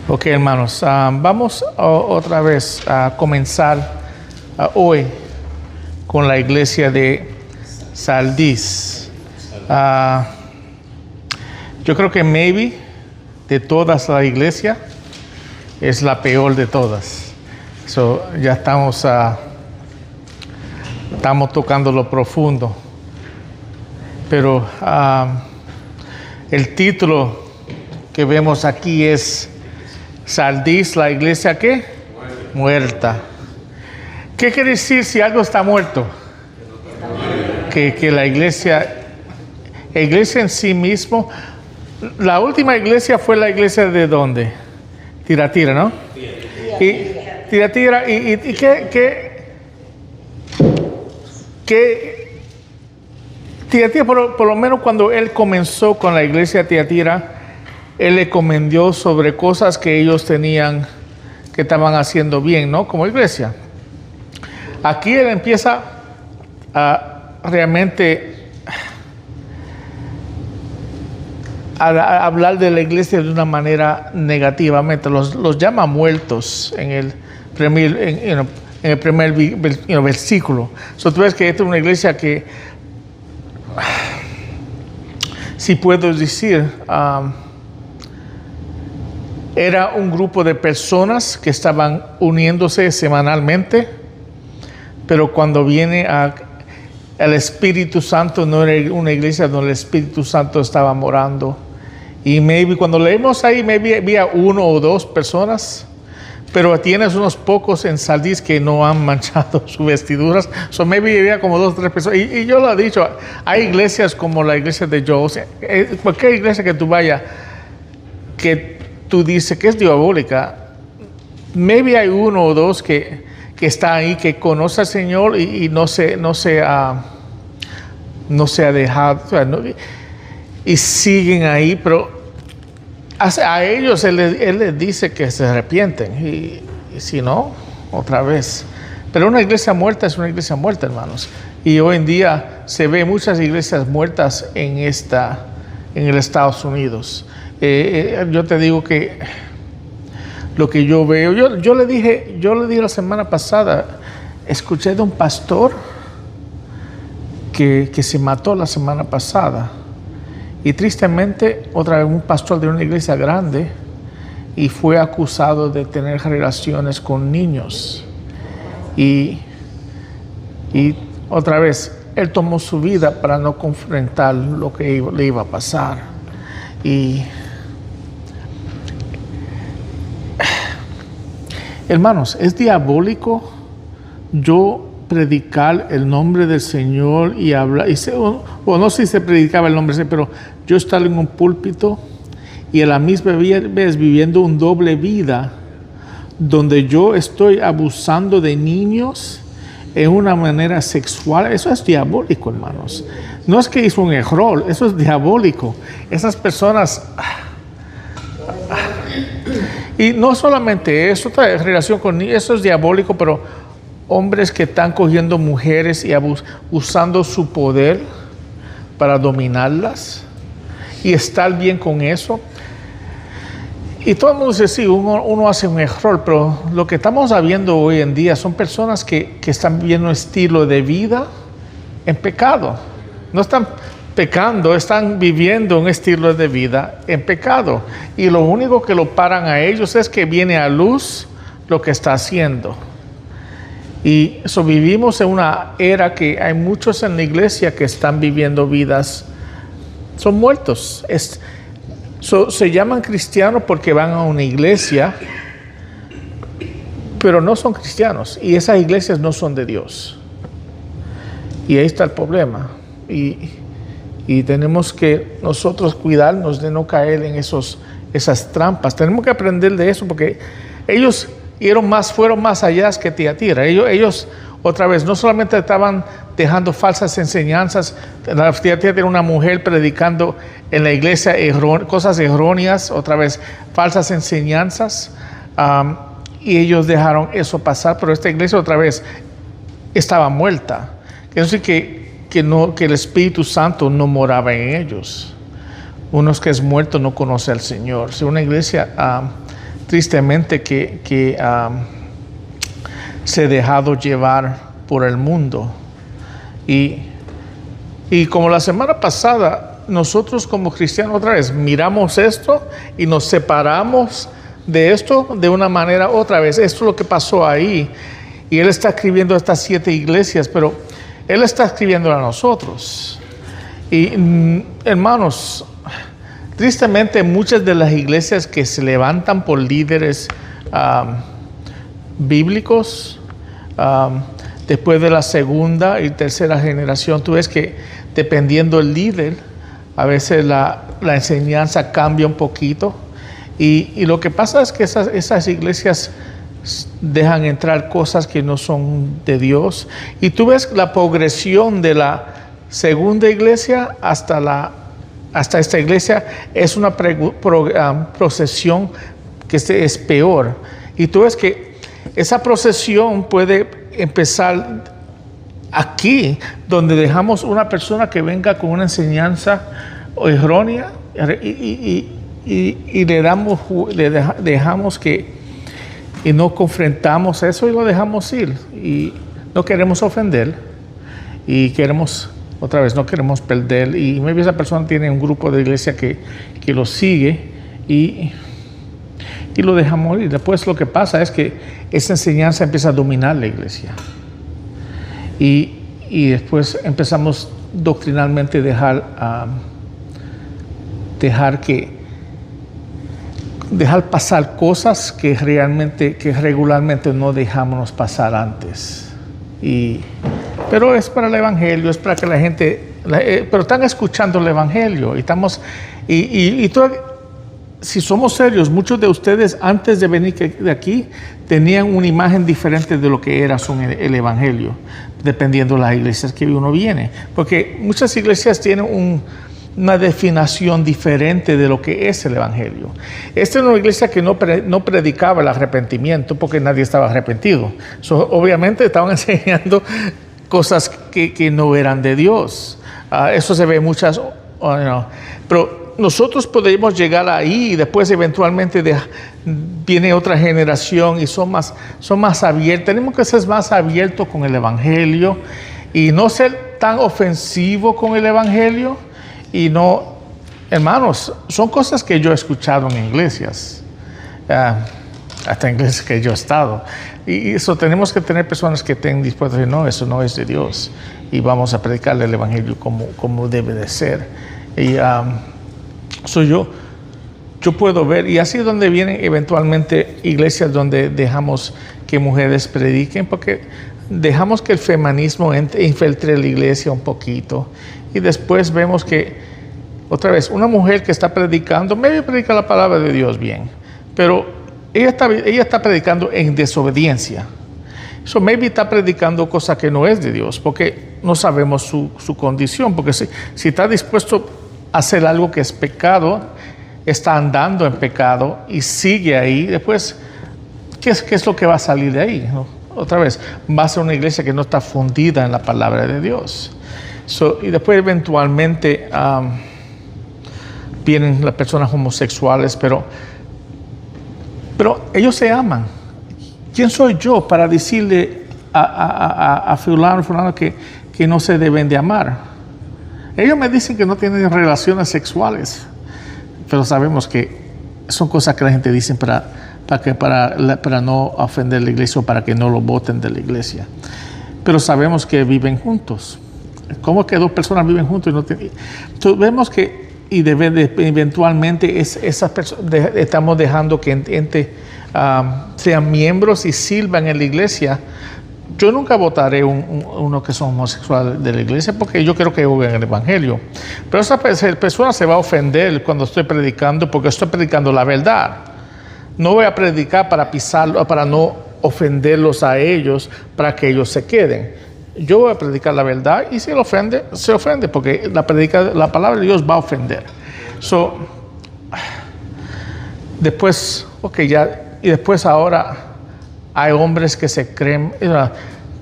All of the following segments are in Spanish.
Ok, hermanos, vamos otra vez a comenzar hoy con la iglesia de Sardis. Yo creo que maybe de todas las iglesias es la peor de todas. Ya estamos tocando lo profundo. Pero el título que vemos aquí es Sardis, la iglesia ¿qué? Muerta. ¿Qué quiere decir si algo está muerto? Que la iglesia en sí mismo, la última iglesia fue la iglesia de ¿dónde? Tiatira, ¿no? Tiatira. ¿Y qué Tiatira, por lo menos cuando él comenzó con la iglesia de Tiatira, él le comendió sobre cosas que ellos tenían, que estaban haciendo bien, ¿no? Como iglesia. Aquí él empieza a realmente a hablar de la iglesia de una manera negativamente. Los llama muertos en el primer versículo. Tú ves que esta es una iglesia que, si puedo decir, era un grupo de personas que estaban uniéndose semanalmente, pero cuando viene el Espíritu Santo, no era una iglesia donde el Espíritu Santo estaba morando. Y maybe cuando leemos ahí, maybe había 1 o 2 personas, pero tienes unos pocos en Sardis que no han manchado sus vestiduras. Maybe había como 2 o 3 personas. Y yo lo he dicho, hay iglesias como la iglesia de Joe, cualquier iglesia que tú vayas, que tú dices que es diabólica, maybe hay 1 o 2 que está ahí, que conoce al Señor y no se ha dejado, y siguen ahí, pero a ellos él les dice que se arrepienten, y si no, otra vez. Pero una iglesia muerta es una iglesia muerta, hermanos, y hoy en día se ve muchas iglesias muertas en el Estados Unidos. Yo te digo que lo que yo veo, yo le dije la semana pasada, escuché de un pastor que se mató la semana pasada, y tristemente otra vez un pastor de una iglesia grande, y fue acusado de tener relaciones con niños, y otra vez él tomó su vida para no confrontar lo que le iba a pasar. Y hermanos, es diabólico yo predicar el nombre del Señor y hablar, o no sé si se predicaba el nombre, pero yo estar en un púlpito y a la misma vez viviendo un doble vida, donde yo estoy abusando de niños en una manera sexual. Eso es diabólico, hermanos. No es que hizo un error, eso es diabólico. Esas personas... Y no solamente eso, otra relación con niños, eso es diabólico, pero hombres que están cogiendo mujeres y usando su poder para dominarlas y estar bien con eso. Y todo el mundo dice, sí, uno hace un error, pero lo que estamos viendo hoy en día son personas que están viviendo un estilo de vida en pecado. No están pecando, están viviendo un estilo de vida en pecado. Y lo único que lo paran a ellos es que viene a luz lo que está haciendo. Y vivimos en una era que hay muchos en la iglesia que están viviendo vidas, son muertos. Se llaman cristianos porque van a una iglesia, pero no son cristianos. Y esas iglesias no son de Dios. Y ahí está el problema. Y tenemos que nosotros cuidarnos de no caer en esas trampas. Tenemos que aprender de eso, porque ellos fueron más allá que Tiatira. Ellos otra vez no solamente estaban dejando falsas enseñanzas. Tiatira era una mujer predicando en la iglesia cosas erróneas, otra vez falsas enseñanzas, y ellos dejaron eso pasar. Pero esta iglesia otra vez estaba muerta. Quiere decir que el Espíritu Santo no moraba en ellos. Uno que es muerto no conoce al Señor. Si una iglesia tristemente que se ha dejado llevar por el mundo. Y como la semana pasada, nosotros como cristianos otra vez miramos esto y nos separamos de esto de una manera otra vez. Esto es lo que pasó ahí. Y él está escribiendo a estas 7 iglesias, pero él está escribiendo a nosotros. Y hermanos, tristemente muchas de las iglesias que se levantan por líderes bíblicos, después de la segunda y tercera generación, tú ves que dependiendo del líder, a veces la enseñanza cambia un poquito. Y lo que pasa es que esas iglesias dejan entrar cosas que no son de Dios. Y tú ves la progresión de la segunda iglesia hasta esta iglesia, es una procesión que es peor. Y tú ves que esa procesión puede empezar aquí, donde dejamos una persona que venga con una enseñanza errónea y dejamos que y no confrontamos eso y lo dejamos ir. Y no queremos ofender y queremos, otra vez, no queremos perder. Y maybe esa persona tiene un grupo de iglesia que lo sigue y lo dejamos ir. Después lo que pasa es que esa enseñanza empieza a dominar la iglesia. Y después empezamos doctrinalmente dejar pasar cosas que regularmente no dejamos pasar antes. Pero es para el evangelio, es para que la gente, pero están escuchando el evangelio y si somos serios, muchos de ustedes antes de venir de aquí tenían una imagen diferente de lo que era el evangelio, dependiendo de las iglesias que uno viene, porque muchas iglesias tienen una definición diferente de lo que es el evangelio. Esta es una iglesia que no predicaba el arrepentimiento porque nadie estaba arrepentido. Obviamente estaban enseñando cosas que no eran de Dios. Eso se ve muchas, pero nosotros podemos llegar ahí y después eventualmente viene otra generación y son más abiertos. Tenemos que ser más abiertos con el evangelio y no ser tan ofensivos con el evangelio. Y no, hermanos, son cosas que yo he escuchado en iglesias, hasta en iglesias que yo he estado. Y eso tenemos que tener personas que estén dispuestas a decir, no, eso no es de Dios. Y vamos a predicarle el evangelio como debe de ser. Y yo puedo ver, y así es donde vienen eventualmente iglesias donde dejamos que mujeres prediquen, porque dejamos que el feminismo infiltre la iglesia un poquito. Y después vemos que, otra vez, una mujer que está predicando, maybe predica la palabra de Dios bien, pero ella está predicando en desobediencia. So maybe está predicando cosas que no es de Dios, porque no sabemos su condición, porque si está dispuesto a hacer algo que es pecado, está andando en pecado y sigue ahí, después, ¿qué es lo que va a salir de ahí? ¿No? Otra vez, va a ser una iglesia que no está fundida en la palabra de Dios. Y después eventualmente vienen las personas homosexuales, pero ellos se aman. ¿Quién soy yo para decirle a fulano que no se deben de amar? Ellos me dicen que no tienen relaciones sexuales, pero sabemos que son cosas que la gente dice para no ofender la iglesia o para que no lo voten de la iglesia. Pero sabemos que viven juntos. ¿Cómo que dos personas viven juntos? Entonces vemos que eventualmente esas personas estamos dejando que sean miembros y sirvan en la iglesia. Yo nunca votaré uno que son homosexuales de la iglesia porque yo creo que oigan el evangelio. Pero esa persona se va a ofender cuando estoy predicando porque estoy predicando la verdad. No voy a predicar para pisarlo, para no ofenderlos a ellos, para que ellos se queden. Yo voy a predicar la verdad y si él ofende, se ofende, porque la palabra de Dios va a ofender. Después ahora hay hombres que se creen,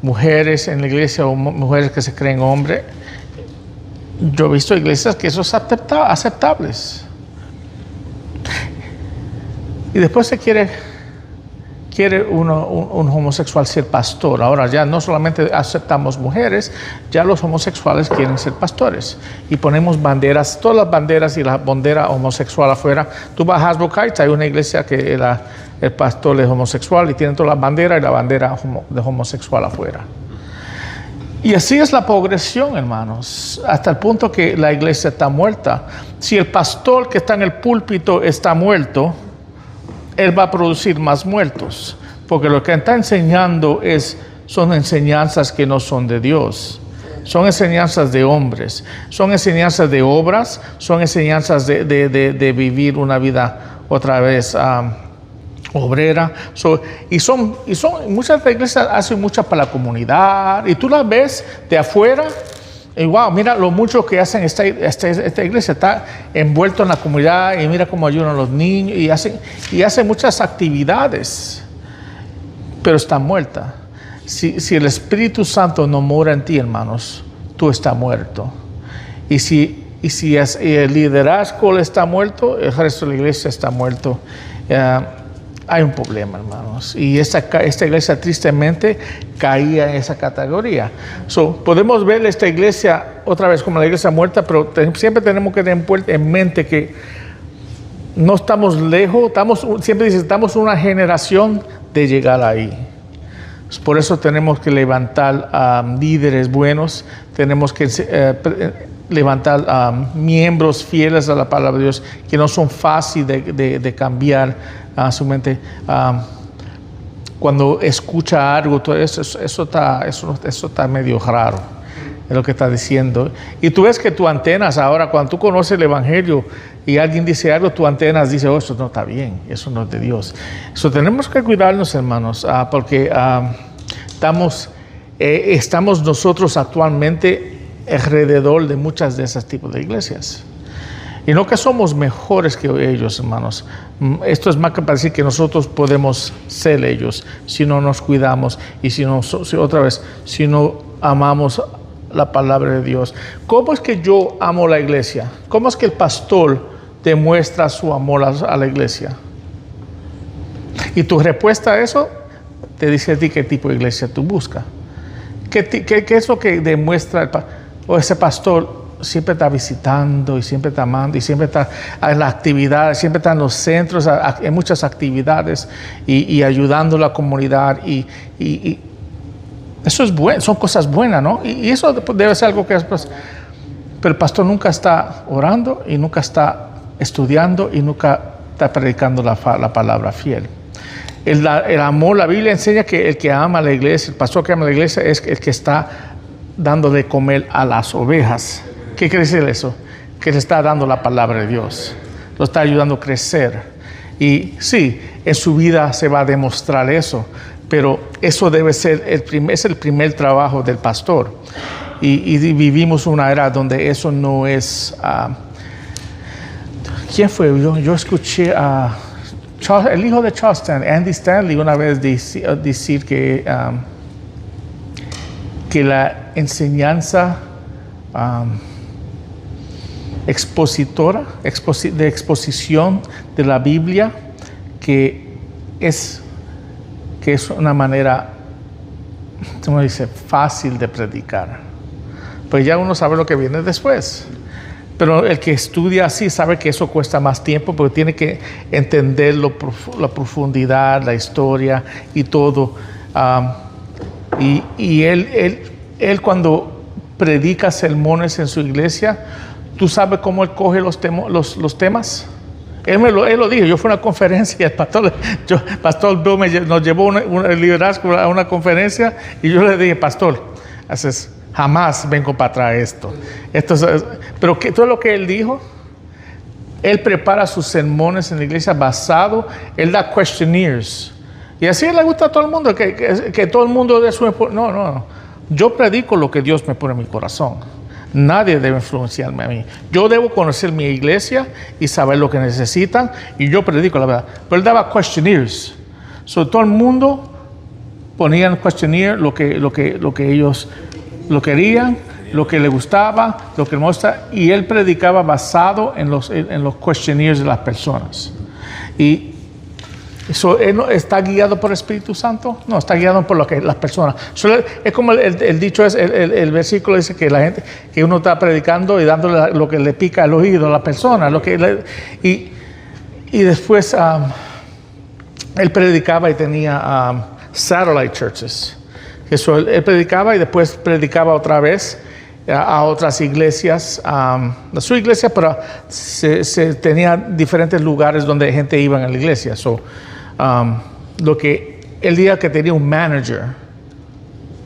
mujeres en la iglesia o mujeres que se creen hombres. Yo he visto iglesias que eso es aceptables. Y después se quiere un homosexual ser pastor. Ahora ya no solamente aceptamos mujeres, ya los homosexuales quieren ser pastores. Y ponemos banderas, todas las banderas y la bandera homosexual afuera. Tú vas a Hasbro Heights, hay una iglesia que el pastor es homosexual y tienen todas las banderas y la bandera de homosexual afuera. Y así es la progresión, hermanos, hasta el punto que la iglesia está muerta. Si el pastor que está en el púlpito está muerto, él va a producir más muertos, porque lo que está enseñando son enseñanzas que no son de Dios. Son enseñanzas de hombres, son enseñanzas de obras, son enseñanzas de vivir una vida otra vez obrera. Y muchas iglesias hacen muchas para la comunidad, y tú las ves de afuera. Y wow, mira lo mucho que hacen esta iglesia, está envuelto en la comunidad, y mira cómo ayudan a los niños y hacen muchas actividades, pero está muerta. Si el Espíritu Santo no mora en ti, hermanos, tú estás muerto. Y si el liderazgo está muerto, el resto de la iglesia está muerto. Hay un problema, hermanos, y esta iglesia tristemente caía en esa categoría. Podemos ver esta iglesia otra vez como la iglesia muerta, pero siempre tenemos que tener en mente que no estamos lejos, siempre estamos una generación de llegar ahí. Por eso tenemos que levantar líderes buenos, tenemos que levantar miembros fieles a la palabra de Dios, que no son fáciles de cambiar su mente. Cuando escucha algo, todo eso está medio raro, es lo que está diciendo. Y tú ves que tus antenas ahora, cuando tú conoces el Evangelio y alguien dice algo, tus antenas dicen, oh, eso no está bien, eso no es de Dios. Tenemos que cuidarnos, hermanos, porque estamos nosotros actualmente alrededor de muchas de esos tipos de iglesias. Y no que somos mejores que ellos, hermanos. Esto es más que para decir que nosotros podemos ser ellos si no nos cuidamos y si no amamos la palabra de Dios. ¿Cómo es que yo amo la iglesia? ¿Cómo es que el pastor demuestra su amor a la iglesia? Y tu respuesta a eso te dice a ti qué tipo de iglesia tú buscas. ¿Qué es lo que demuestra ese pastor? Siempre está visitando y siempre está amando y siempre está en las actividades, siempre está en los centros, en muchas actividades y ayudando a la comunidad y eso es bueno, son cosas buenas, ¿no? Y eso debe ser algo que es, pues, pero el pastor nunca está orando y nunca está estudiando y nunca está predicando la palabra fiel. El amor, la Biblia enseña que el que ama a la iglesia, el pastor que ama a la iglesia es el que está dando de comer a las ovejas. ¿Qué quiere decir eso? Que le está dando la palabra de Dios, lo está ayudando a crecer. Y sí, en su vida se va a demostrar eso, pero eso debe ser es el primer trabajo del pastor. Y vivimos una era donde eso no es... ¿Quién fue? Yo escuché a el hijo de Charles Stanley, Andy Stanley, una vez decir que la enseñanza de exposición de la Biblia, que es una manera, ¿cómo dice?, fácil de predicar. Pues ya uno sabe lo que viene después. Pero el que estudia así sabe que eso cuesta más tiempo, porque tiene que entender la profundidad, la historia y todo. Y él cuando predica sermones en su iglesia, ¿tú sabes cómo él coge los temas? Él lo dijo. Yo fui a una conferencia, el pastor Bill nos llevó el liderazgo a una conferencia, y yo le dije, pastor, jamás vengo para traer esto. Pero todo lo que él dijo, él prepara sus sermones en la iglesia él da questionnaires. Y así le gusta a todo el mundo, que todo el mundo dé su... No. Yo predico lo que Dios me pone en mi corazón. Nadie debe influenciarme a mí. Yo debo conocer mi iglesia y saber lo que necesitan, y yo predico la verdad. Pero él daba questionnaires. Todo el mundo ponía en questionnaire lo que ellos lo querían, lo que le gustaba, lo que muestra, y él predicaba basado en los questionnaires de las personas. Y Eso, ¿él no está guiado por el Espíritu Santo? No, está guiado por lo que las personas. Es como el dicho, el versículo dice que la gente, que uno está predicando y dándole lo que le pica al oído a la persona. Y después él predicaba y tenía satellite churches. Eso, él predicaba y después predicaba otra vez a otras iglesias, a su iglesia, pero se tenía diferentes lugares donde gente iba a la iglesia. Lo que el día que tenía un manager,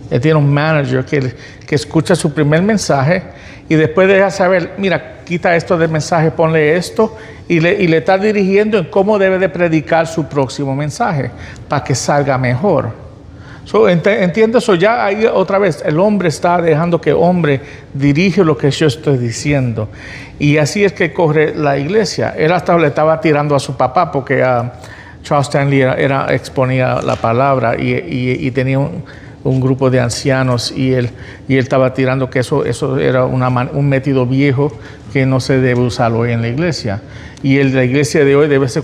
él tiene un manager que escucha su primer mensaje y después deja saber, mira, quita esto del mensaje, ponle esto, y le está dirigiendo en cómo debe de predicar su próximo mensaje para que salga mejor. Entiendo eso. Ya ahí otra vez el hombre está dejando que el hombre dirige lo que yo estoy diciendo, y así es que corre la iglesia. Él hasta le estaba tirando a su papá porque Charles Stanley exponía la palabra y tenía un grupo de ancianos y él estaba tirando que eso era un método viejo que no se debe usar hoy en la iglesia. Y la iglesia de hoy debe ser,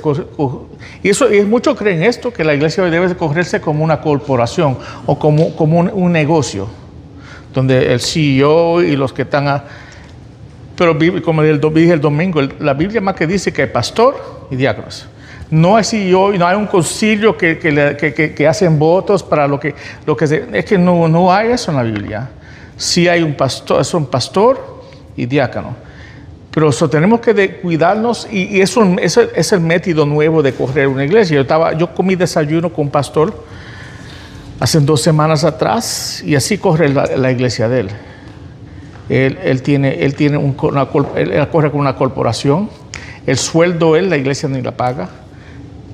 y muchos creen esto, que la iglesia hoy debe correrse como una corporación o como un negocio, donde el CEO y los que están pero como dije el domingo, la Biblia más que dice que hay pastor y diáconos. No hay CEO, no hay un concilio que hacen votos para lo que es que no hay eso en la Biblia. Sí hay un pastor, es un pastor y diácono. Pero tenemos que cuidarnos, y eso es el método nuevo de correr una iglesia. Yo comí desayuno con un pastor hace 2 semanas atrás, y así corre la iglesia de él. Él corre con una corporación. El sueldo la iglesia ni la paga.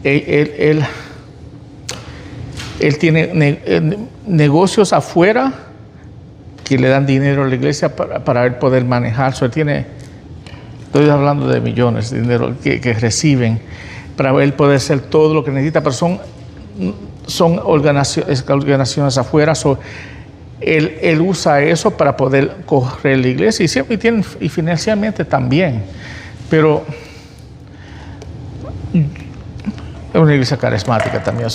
Él tiene negocios afuera que le dan dinero a la iglesia para él poder manejar. Estoy hablando de millones de dinero que reciben para él poder hacer todo lo que necesita, pero son organizaciones afuera. Él usa eso para poder correr la iglesia, y financieramente también. Pero es una iglesia carismática también.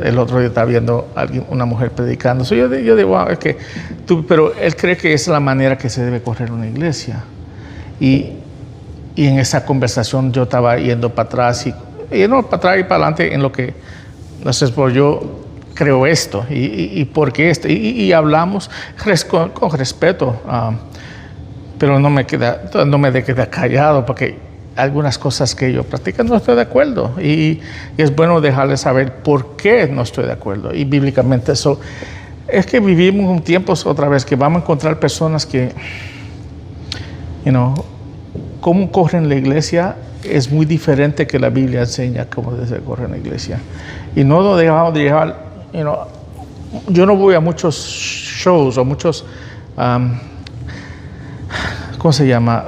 El otro día estaba viendo una mujer predicando. Yo digo, wow, pero él cree que esa es la manera que se debe correr una iglesia. Y en esa conversación yo estaba yendo para atrás y para adelante en lo que, entonces, pues yo creo esto y por qué esto, y hablamos con respeto, pero no me queda callado, porque algunas cosas que ellos practican no estoy de acuerdo, y es bueno dejarles saber por qué no estoy de acuerdo. Y bíblicamente eso es que vivimos un tiempo otra vez que vamos a encontrar personas que cómo corren la iglesia es muy diferente que la Biblia enseña cómo se corre en la iglesia. Y no lo dejamos de llevar. Yo no voy a muchos shows o muchos, ¿cómo se llama?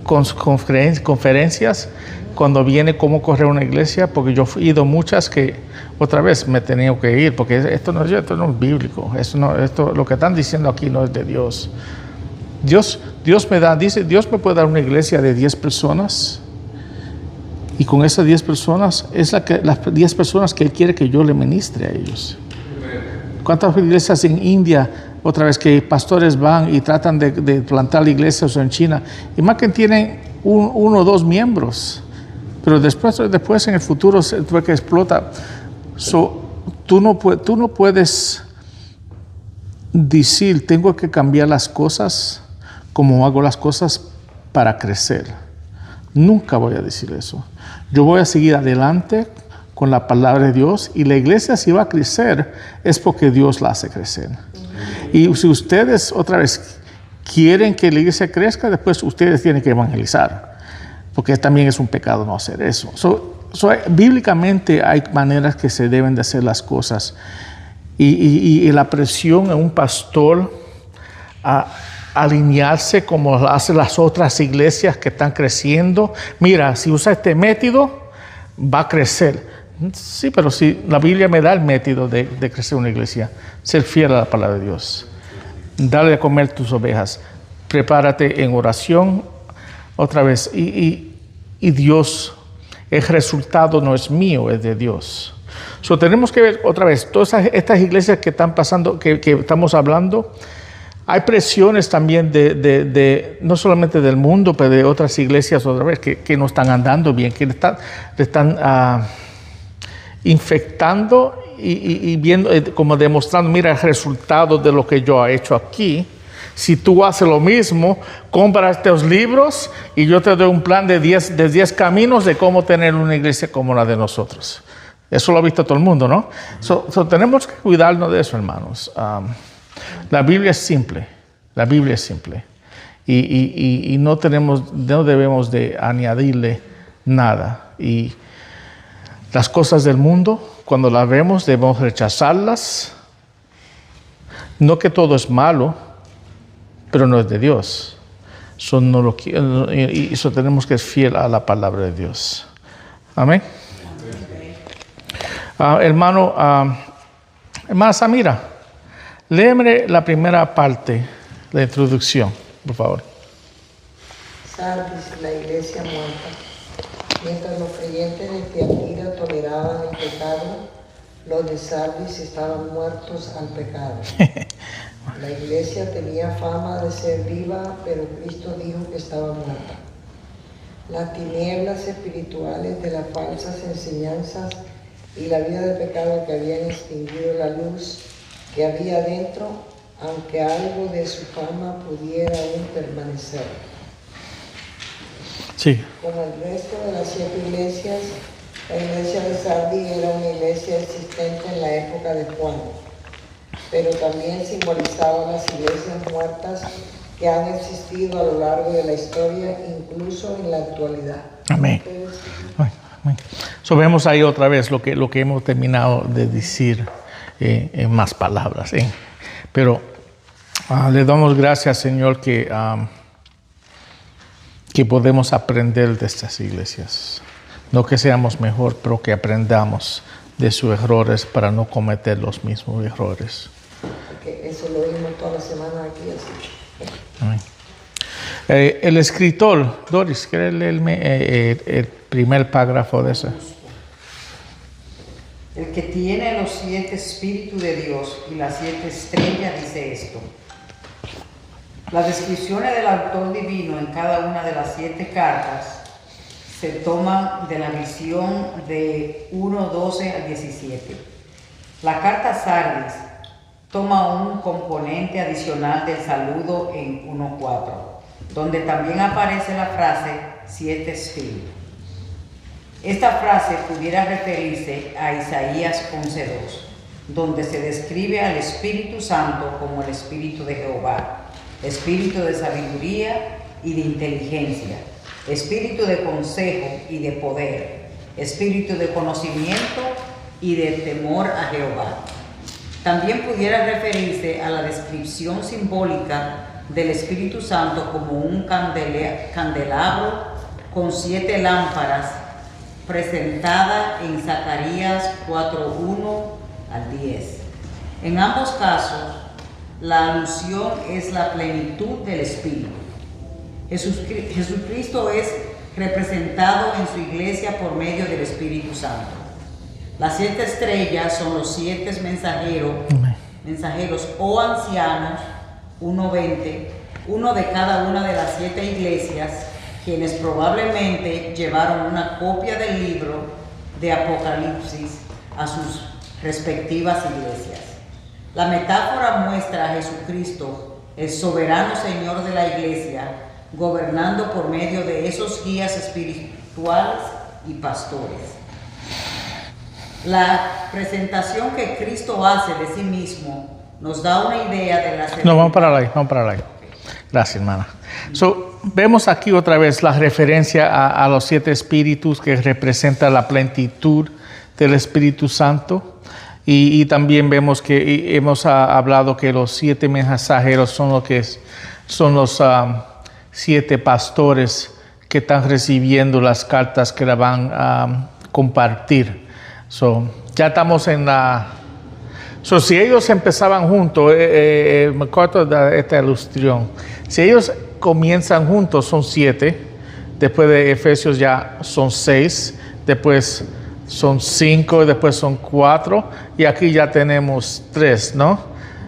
Conferencias cuando viene cómo correr una iglesia, porque yo he ido muchas que otra vez me he tenido que ir, porque esto no es bíblico. Esto lo que están diciendo aquí no es de Dios. Dios me puede dar una iglesia de 10 personas, y con esas 10 personas es las 10 personas que Él quiere que yo le ministre a ellos. ¿Cuántas iglesias en India, otra vez, que pastores van y tratan de plantar iglesias, o en China, y más que tienen 1 o 2 miembros, pero después en el futuro se ve que explota. Tú no puedes decir, tengo que cambiar las cosas como hago las cosas para crecer. Nunca voy a decir eso. Yo voy a seguir adelante con la palabra de Dios, y la iglesia, si va a crecer, es porque Dios la hace crecer. Y si ustedes otra vez quieren que la iglesia crezca, después ustedes tienen que evangelizar, porque también es un pecado no hacer eso. Bíblicamente hay maneras que se deben de hacer las cosas, y la presión en un pastor a alinearse como hacen las otras iglesias que están creciendo. Mira, si usa este método va a crecer. Sí, pero si la Biblia me da el método de crecer una iglesia, ser fiel a la palabra de Dios, darle a comer tus ovejas, prepárate en oración otra vez, y Dios, El resultado no es mío, es de Dios. So, tenemos que ver otra vez, todas estas iglesias que están pasando, que estamos hablando, hay presiones también no solamente del mundo, pero de otras iglesias otra vez que no están andando bien, que le están infectando y viendo, como demostrando, mira el resultado de lo que yo he hecho aquí. Si tú haces lo mismo, compra estos libros y yo te doy un plan de 10 caminos de cómo tener una iglesia como la de nosotros. Eso lo ha visto todo el mundo, ¿no? Tenemos que cuidarnos de eso, hermanos. La Biblia es simple. La Biblia es simple. Y no debemos de añadirle nada. Y las cosas del mundo, cuando las vemos, debemos rechazarlas. No que todo es malo, pero no es de Dios. Y eso tenemos que ser fiel a la palabra de Dios. Amén. Hermana Samira, léeme la primera parte, la introducción, por favor. Sardis, la iglesia muerta. Mientras los creyentes de Tiatira toleraban el pecado, los de Sardis estaban muertos al pecado. La iglesia tenía fama de ser viva, pero Cristo dijo que estaba muerta. Las tinieblas espirituales de las falsas enseñanzas y la vida de pecado que habían extinguido la luz que había dentro, aunque algo de su fama pudiera aún permanecer. Sí. Como el resto de las 7 iglesias, la iglesia de Sardis era una iglesia existente en la época de Juan, pero también simbolizaba las iglesias muertas que han existido a lo largo de la historia, incluso en la actualidad. Amén. Amén. Vemos ahí otra vez lo que hemos terminado de decir en más palabras. Pero le damos gracias, Señor, que podemos aprender de estas iglesias. No que seamos mejor, pero que aprendamos de sus errores para no cometer los mismos errores. Porque eso lo vimos toda la semana aquí. Así. Amén. El escritor, Doris, ¿quieres leerme el primer párrafo de eso? El que tiene los 7 espíritus de Dios y las 7 estrellas dice esto. Las descripciones del autor divino en cada una de las 7 cartas se toman de la visión de 1:12 al 17. La carta Sardis toma un componente adicional del saludo en 1:4, donde también aparece la frase 7 espíritus. Esta frase pudiera referirse a Isaías 11:2, donde se describe al Espíritu Santo como el Espíritu de Jehová, Espíritu de sabiduría y de inteligencia, Espíritu de consejo y de poder, Espíritu de conocimiento y de temor a Jehová. También pudiera referirse a la descripción simbólica del Espíritu Santo como un candelabro con 7 lámparas, presentada en Zacarías 4:1 al 10. En ambos casos, la alusión es la plenitud del Espíritu. Jesucristo es representado en su iglesia por medio del Espíritu Santo. Las 7 estrellas son los 7 mensajeros o ancianos, 1:20, uno de cada una de las 7 iglesias, quienes probablemente llevaron una copia del libro de Apocalipsis a sus respectivas iglesias. La metáfora muestra a Jesucristo, el soberano Señor de la iglesia, gobernando por medio de esos guías espirituales y pastores. La presentación que Cristo hace de sí mismo nos da una idea de la... No, vamos para ahí. Gracias, hermana. Vemos aquí otra vez la referencia a los 7 espíritus que representa la plenitud del Espíritu Santo. Y también vemos que hemos hablado que los 7 mensajeros son los 7 pastores que están recibiendo las cartas que la van a compartir. Ya estamos en la... si ellos empezaban juntos, me acuerdo de esta ilustración, si ellos comienzan juntos son 7, después de Efesios ya son 6, después son 5, después son 4, y aquí ya tenemos 3, ¿no?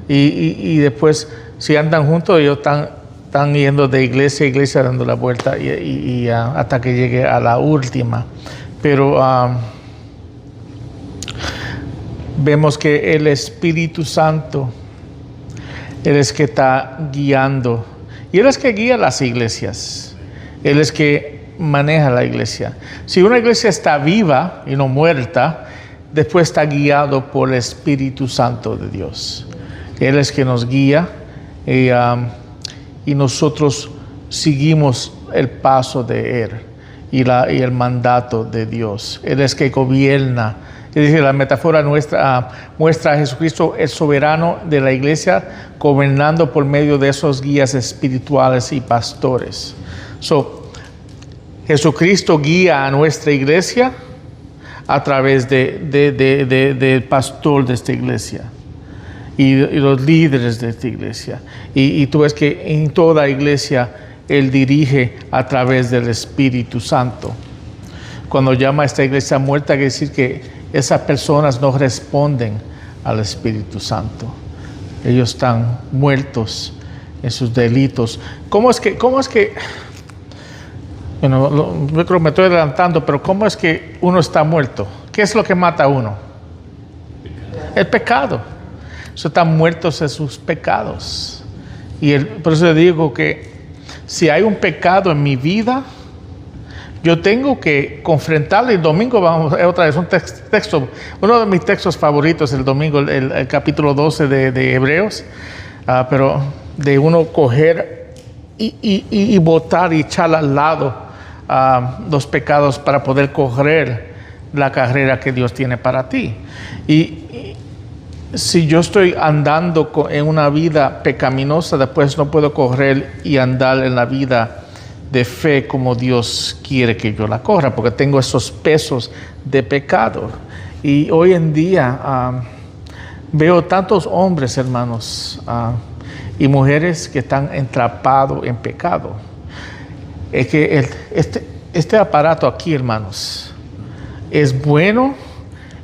Y después, si andan juntos, ellos están yendo de iglesia a iglesia, dando la vuelta hasta que llegue a la última. Pero vemos que el Espíritu Santo, Él es que está guiando. Y Él es que guía las iglesias. Él es que maneja la iglesia. Si una iglesia está viva y no muerta, después está guiado por el Espíritu Santo de Dios. Él es que nos guía y nosotros seguimos el paso de Él y el mandato de Dios. Él es que gobierna. Es decir, la metáfora nuestra muestra a Jesucristo, el soberano de la iglesia, gobernando por medio de esos guías espirituales y pastores. Jesucristo guía a nuestra iglesia a través del pastor de esta iglesia y los líderes de esta iglesia. Y tú ves que en toda iglesia Él dirige a través del Espíritu Santo. Cuando llama a esta iglesia muerta, quiere decir que esas personas no responden al Espíritu Santo. Ellos están muertos en sus delitos. ¿Cómo es que bueno, yo creo que me estoy adelantando, pero cómo es que uno está muerto? ¿Qué es lo que mata a uno? El pecado. Están muertos en sus pecados. Por eso le digo que si hay un pecado en mi vida, yo tengo que confrontarlo. El domingo vamos otra vez un texto, uno de mis textos favoritos el domingo, el capítulo 12 de Hebreos, pero de uno coger y botar y echar al lado los pecados para poder correr la carrera que Dios tiene para ti. Y si yo estoy andando en una vida pecaminosa, después no puedo correr y andar en la vida de fe como Dios quiere que yo la corra, porque tengo esos pesos de pecado. Y hoy en día veo tantos hombres, hermanos, y mujeres que están atrapados en pecado. Es que este aparato aquí, hermanos, es bueno,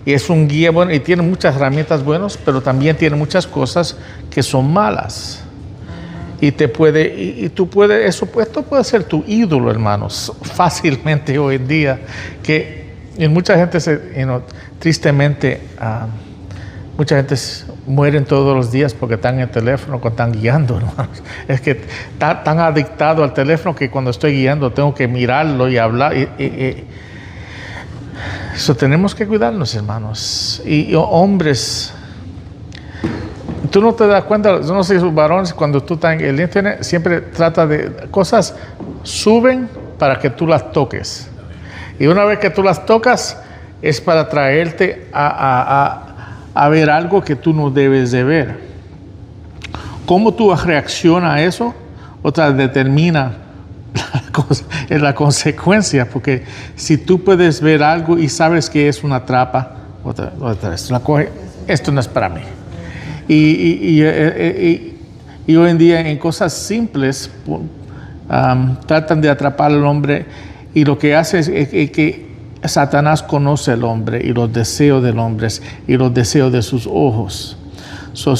y es un guía bueno, y tiene muchas herramientas buenas, pero también tiene muchas cosas que son malas. Y esto puede ser tu ídolo, hermanos, fácilmente hoy en día, que mucha gente tristemente, mucha gente mueren todos los días porque están en el teléfono, cuando están guiando, hermanos. Es que está tan adictado al teléfono que cuando estoy guiando tengo que mirarlo y hablar. Eso tenemos que cuidarnos, hermanos. Y hombres, tú no te das cuenta, yo no sé, sus varones, cuando tú estás en el internet, siempre trata de cosas, suben para que tú las toques. Y una vez que tú las tocas, es para traerte a ver algo que tú no debes de ver. ¿Cómo tú reaccionas a eso? Otra determina la consecuencia, porque si tú puedes ver algo y sabes que es una trampa, otra vez la coge, esto no es para mí. Y hoy en día en cosas simples tratan de atrapar al hombre, y lo que hace es que Satanás conoce al hombre y los deseos del hombre y los deseos de sus ojos.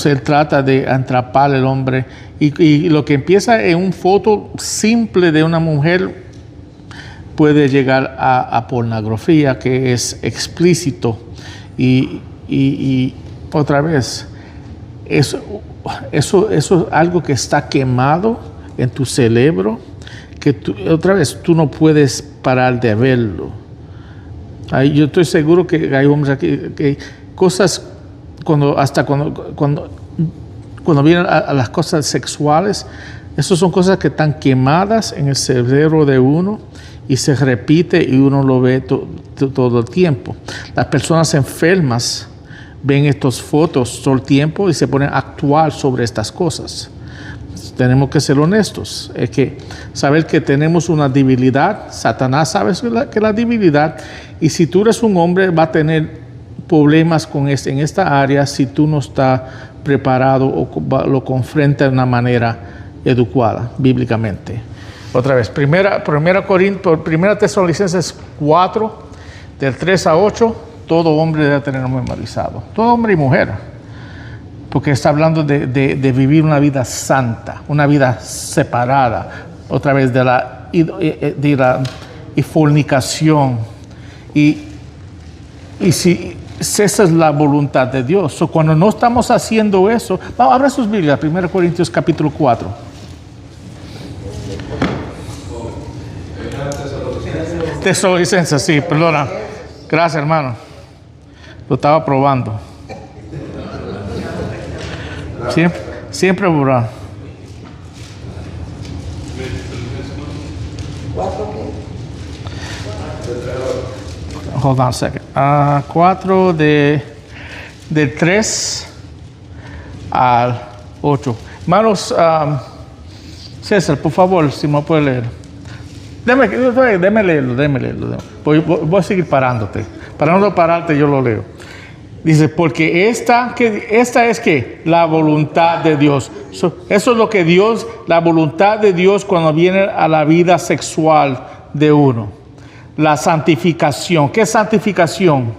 Él trata de atrapar al hombre, y lo que empieza en una foto simple de una mujer puede llegar a pornografía, que es explícito, y otra vez eso es algo que está quemado en tu cerebro, que otra vez tú no puedes parar de verlo. Yo estoy seguro que hay hombres aquí que cosas, cuando vienen a las cosas sexuales, esas son cosas que están quemadas en el cerebro de uno y se repite, y uno lo ve todo el tiempo. Las personas enfermas ven estas fotos todo el tiempo y se ponen a actuar sobre estas cosas. Tenemos que ser honestos. Es que saber que tenemos una debilidad. Satanás sabe que la debilidad, y si tú eres un hombre, va a tener problemas en esta área si tú no estás preparado o lo confronta de una manera educada bíblicamente. Otra vez, primera Tesalonicenses 4, del 3 a 8, todo hombre debe tener memorizado. Todo hombre y mujer. Porque está hablando de vivir una vida santa, una vida separada, otra vez de la fornicación. Y si esa es la voluntad de Dios. So, cuando no estamos haciendo eso, vamos, abra sus Biblias, 1 Corintios capítulo 4. Tesalonicenses, sí, perdona. Gracias, hermano. Lo estaba probando. Siempre burlar. Hold on a second. 4 del 3 al 8. Hermanos, César, por favor, si me puede leer. Déme leerlo. Voy a seguir parándote. Para no pararte, yo lo leo. Dice, porque esta es que la voluntad de Dios. Eso es lo que Dios, la voluntad de Dios cuando viene a la vida sexual de uno. La santificación. ¿Qué es santificación?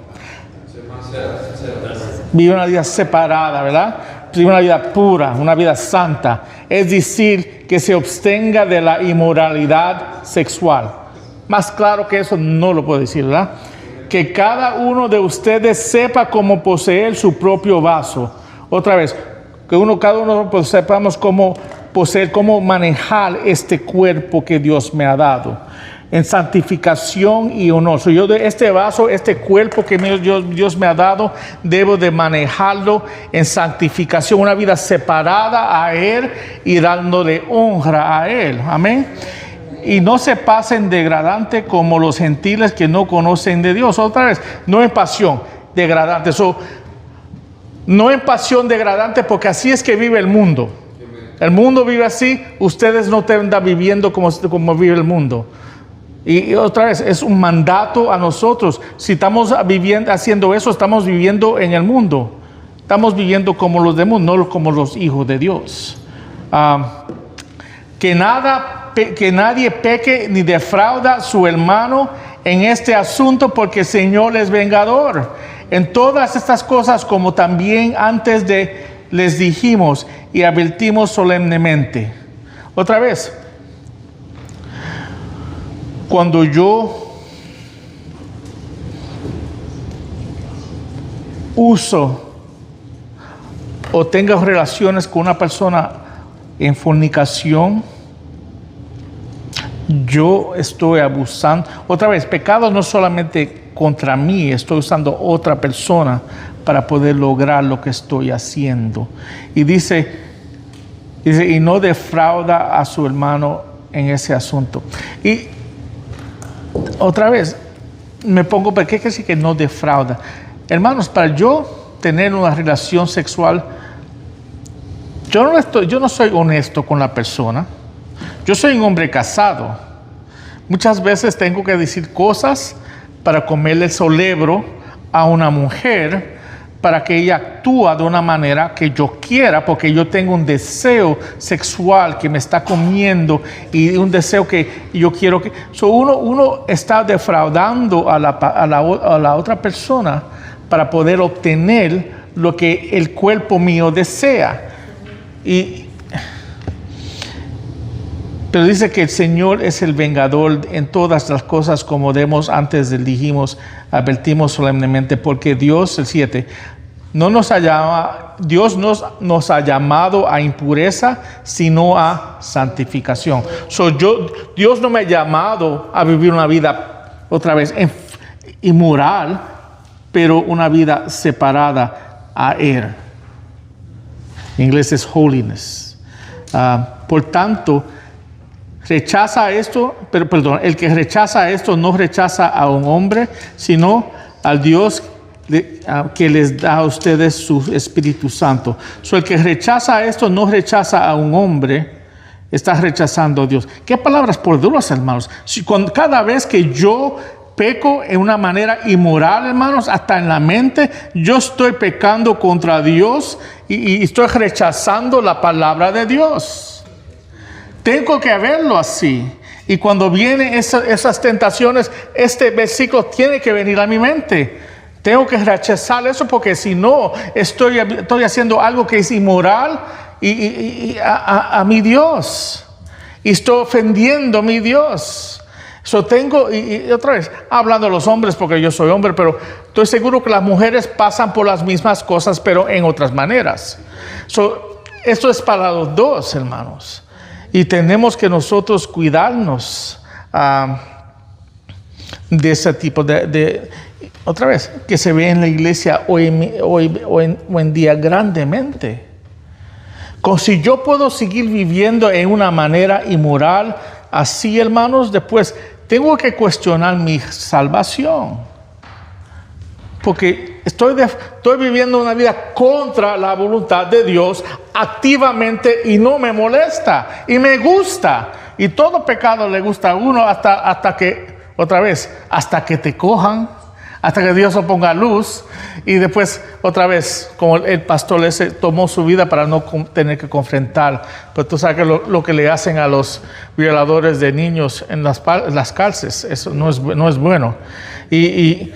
Vivir una vida separada, ¿verdad? Vivir una vida pura, una vida santa. Es decir, que se abstenga de la inmoralidad sexual. Más claro que eso no lo puedo decir, ¿verdad? Que cada uno de ustedes sepa cómo poseer su propio vaso. Otra vez, que cada uno pues, sepamos cómo poseer, cómo manejar este cuerpo que Dios me ha dado. En santificación y honor. Yo de este vaso, este cuerpo que Dios me ha dado, debo de manejarlo en santificación, una vida separada a Él y dándole honra a Él. Amén. Y no se pasen degradante como los gentiles que no conocen de Dios. Otra vez, no en pasión degradante. No en pasión degradante, porque así es que vive el mundo. El mundo vive así, ustedes no están viviendo como vive el mundo. Y otra vez, es un mandato a nosotros. Si estamos haciendo eso, estamos viviendo en el mundo. Estamos viviendo como los demás, no como los hijos de Dios. Que nadie peque ni defrauda a su hermano en este asunto, porque el Señor es vengador. En todas estas cosas, como también antes les dijimos y advertimos solemnemente. Otra vez, cuando yo uso o tengo relaciones con una persona en fornicación, yo estoy abusando. Otra vez, pecado no solamente contra mí, estoy usando otra persona para poder lograr lo que estoy haciendo. Y dice, y no defrauda a su hermano en ese asunto. Y otra vez, me pongo, ¿por qué quiere decir que no defrauda? Hermanos, para yo tener una relación sexual, yo no soy honesto con la persona. Yo soy un hombre casado. Muchas veces tengo que decir cosas para comerle el cerebro a una mujer, para que ella actúe de una manera que yo quiera, porque yo tengo un deseo sexual que me está comiendo y un deseo que yo quiero que... uno está defraudando a la otra persona para poder obtener lo que el cuerpo mío desea. Pero dice que el Señor es el vengador en todas las cosas, como antes dijimos, advertimos solemnemente, porque Dios, el 7, Dios nos ha llamado a impureza, sino a santificación. Dios no me ha llamado a vivir una vida, otra vez, inmoral, pero una vida separada a Él. En inglés es holiness. Por tanto, el que rechaza esto no rechaza a un hombre, sino al Dios que les da a ustedes su Espíritu Santo. El que rechaza esto no rechaza a un hombre, está rechazando a Dios. ¿Qué palabras poderosas, hermanos? Cada vez que yo peco en una manera inmoral, hermanos, hasta en la mente, yo estoy pecando contra Dios y estoy rechazando la palabra de Dios. Tengo que verlo así. Y cuando vienen esas tentaciones, este versículo tiene que venir a mi mente. Tengo que rechazar eso porque si no, estoy haciendo algo que es inmoral a mi Dios. Y estoy ofendiendo a mi Dios. Y otra vez, hablando de los hombres porque yo soy hombre, pero estoy seguro que las mujeres pasan por las mismas cosas, pero en otras maneras. Esto es para los dos, hermanos. Y tenemos que nosotros cuidarnos de ese tipo otra vez, que se ve en la iglesia hoy en día grandemente. Si yo puedo seguir viviendo en una manera inmoral, así, hermanos, después tengo que cuestionar mi salvación. Porque estoy viviendo una vida contra la voluntad de Dios activamente y no me molesta y me gusta. Y todo pecado le gusta a uno hasta que te cojan, hasta que Dios lo ponga a luz. Y después, otra vez, como el pastor ese tomó su vida para no tener que confrontar. Pero tú sabes que lo que le hacen a los violadores de niños en las cárceles, eso no es bueno. Y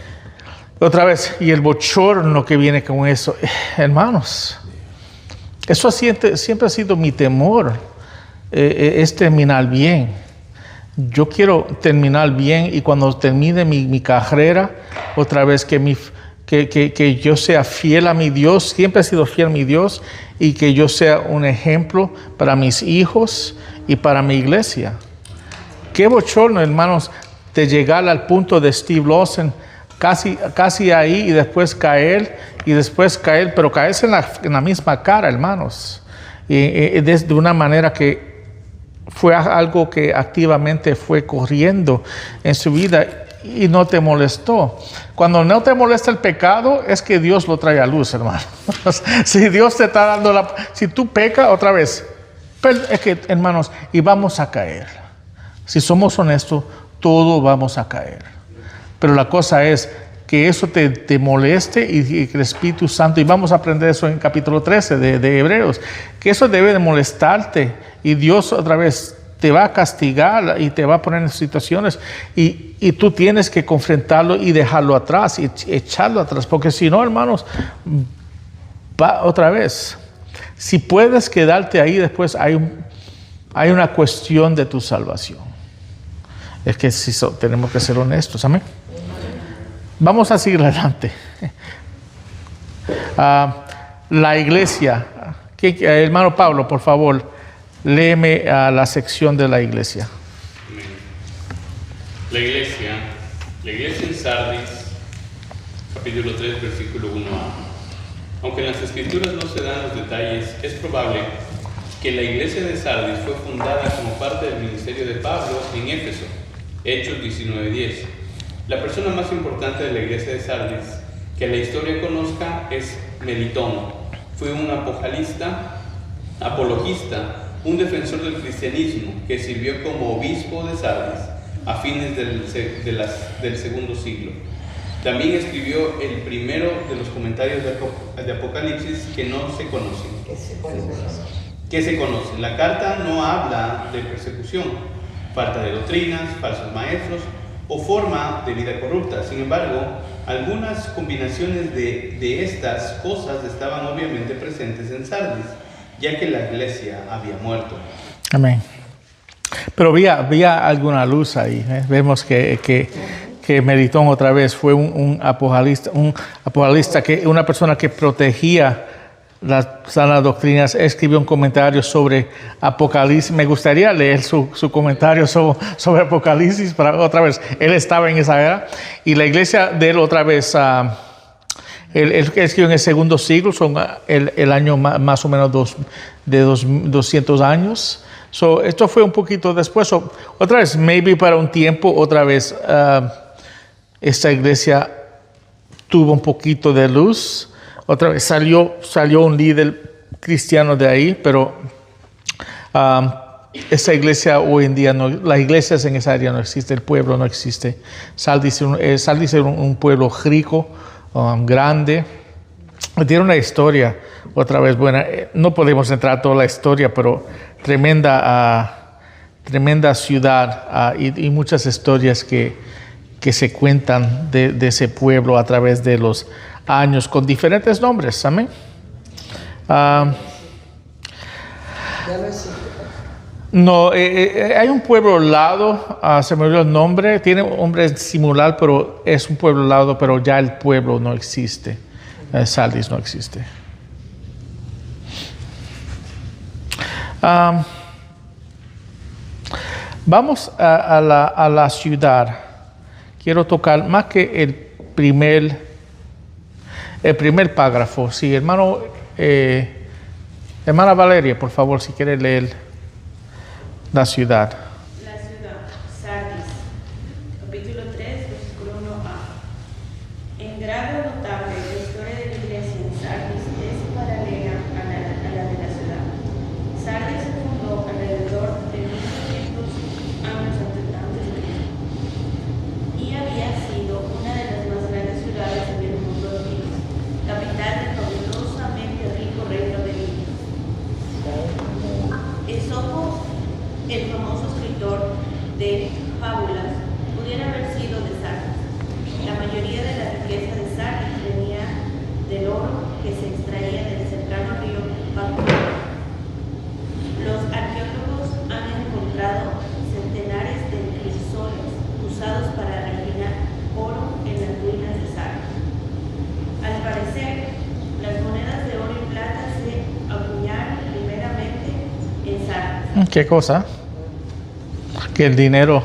otra vez, y el bochorno que viene con eso. Hermanos, eso siempre ha sido mi temor, es terminar bien. Yo quiero terminar bien y cuando termine mi carrera, otra vez que yo sea fiel a mi Dios, siempre he sido fiel a mi Dios, y que yo sea un ejemplo para mis hijos y para mi iglesia. Qué bochorno, hermanos, de llegar al punto de Steve Lawson, casi ahí, y después caer, pero caerse en la misma cara, hermanos, y de una manera que fue algo que activamente fue corriendo en su vida y no te molestó. Cuando no te molesta el pecado, es que Dios lo trae a luz, hermano. Si Dios te está dando si tú pecas otra vez, es que, hermanos, y vamos a caer. Si somos honestos, todos vamos a caer. Pero la cosa es que eso te moleste y que el Espíritu Santo, y vamos a aprender eso en capítulo 13 de Hebreos, que eso debe de molestarte y Dios otra vez te va a castigar y te va a poner en situaciones y tú tienes que confrontarlo y dejarlo atrás y echarlo atrás, porque si no, hermanos, va otra vez. Si puedes quedarte ahí, después hay una cuestión de tu salvación. Es que tenemos que ser honestos, amén. Vamos a seguir adelante. La iglesia. Hermano Pablo, por favor, léeme la sección de la iglesia. Amén. La iglesia en Sardis, capítulo 3, versículo 1a. Aunque en las escrituras no se dan los detalles, es probable que la iglesia de Sardis fue fundada como parte del ministerio de Pablo en Éfeso, Hechos 19:10. La persona más importante de la iglesia de Sardis que la historia conozca es Melitón. Fue un apologista, un defensor del cristianismo que sirvió como obispo de Sardis a fines del segundo siglo. También escribió el primero de los comentarios de Apocalipsis que se conocen. La carta no habla de persecución, falta de doctrinas, falsos maestros o forma de vida corrupta. Sin embargo, algunas combinaciones de estas cosas estaban obviamente presentes en Sardis, ya que la iglesia había muerto. Amén. Pero había alguna luz ahí. Vemos que Melitón otra vez fue un apologista, una persona que protegía las sanas doctrinas. Escribió un comentario sobre Apocalipsis. Me gustaría leer su comentario sobre Apocalipsis, para otra vez. Él estaba en esa era y la iglesia de él otra vez, él escribió en el segundo siglo, son el año más o menos 200 años. Esto fue un poquito después. Otra vez, maybe para un tiempo, otra vez, esta iglesia tuvo un poquito de luz. Otra vez salió un líder cristiano de ahí, pero esa iglesia hoy en día no, las iglesias en esa área no existe, el pueblo no existe. Sardis es un pueblo rico, grande. Tiene una historia, otra vez buena. No podemos entrar a toda la historia, pero tremenda tremenda ciudad y muchas historias que se cuentan de ese pueblo a través de los años con diferentes nombres. Amén. Ya no existe. No, hay un pueblo al lado, se me olvidó el nombre, tiene un nombre similar, pero es un pueblo al lado, pero ya el pueblo no existe. Sardis no existe. Vamos a la ciudad. Quiero tocar más que el primer párrafo. Sí, hermana Valeria, por favor, si quiere leer la ciudad. La ciudad, Sardis, capítulo 3, versículo 1a. En grado notable, la historia de la iglesia en Sardis es paralela a la de la ciudad. Sardis se fundó alrededor de 1500 años antes de Cristo y había sido una de las más grandes ciudades en el mundo antiguo, capital del fabulosamente rico reino de Libia. Esopo, el famoso escritor de fábulas, pudiera haber sido de Sardis. La mayoría de la riqueza de Sardis venía del oro que se extraía del cercano río Pacora. Los arqueólogos han encontrado centenares de crisoles usados para refinar oro en las ruinas de Sardis. Al parecer, las monedas de oro y plata se acuñaron primeramente en Sardis. ¿Qué cosa? Que el dinero,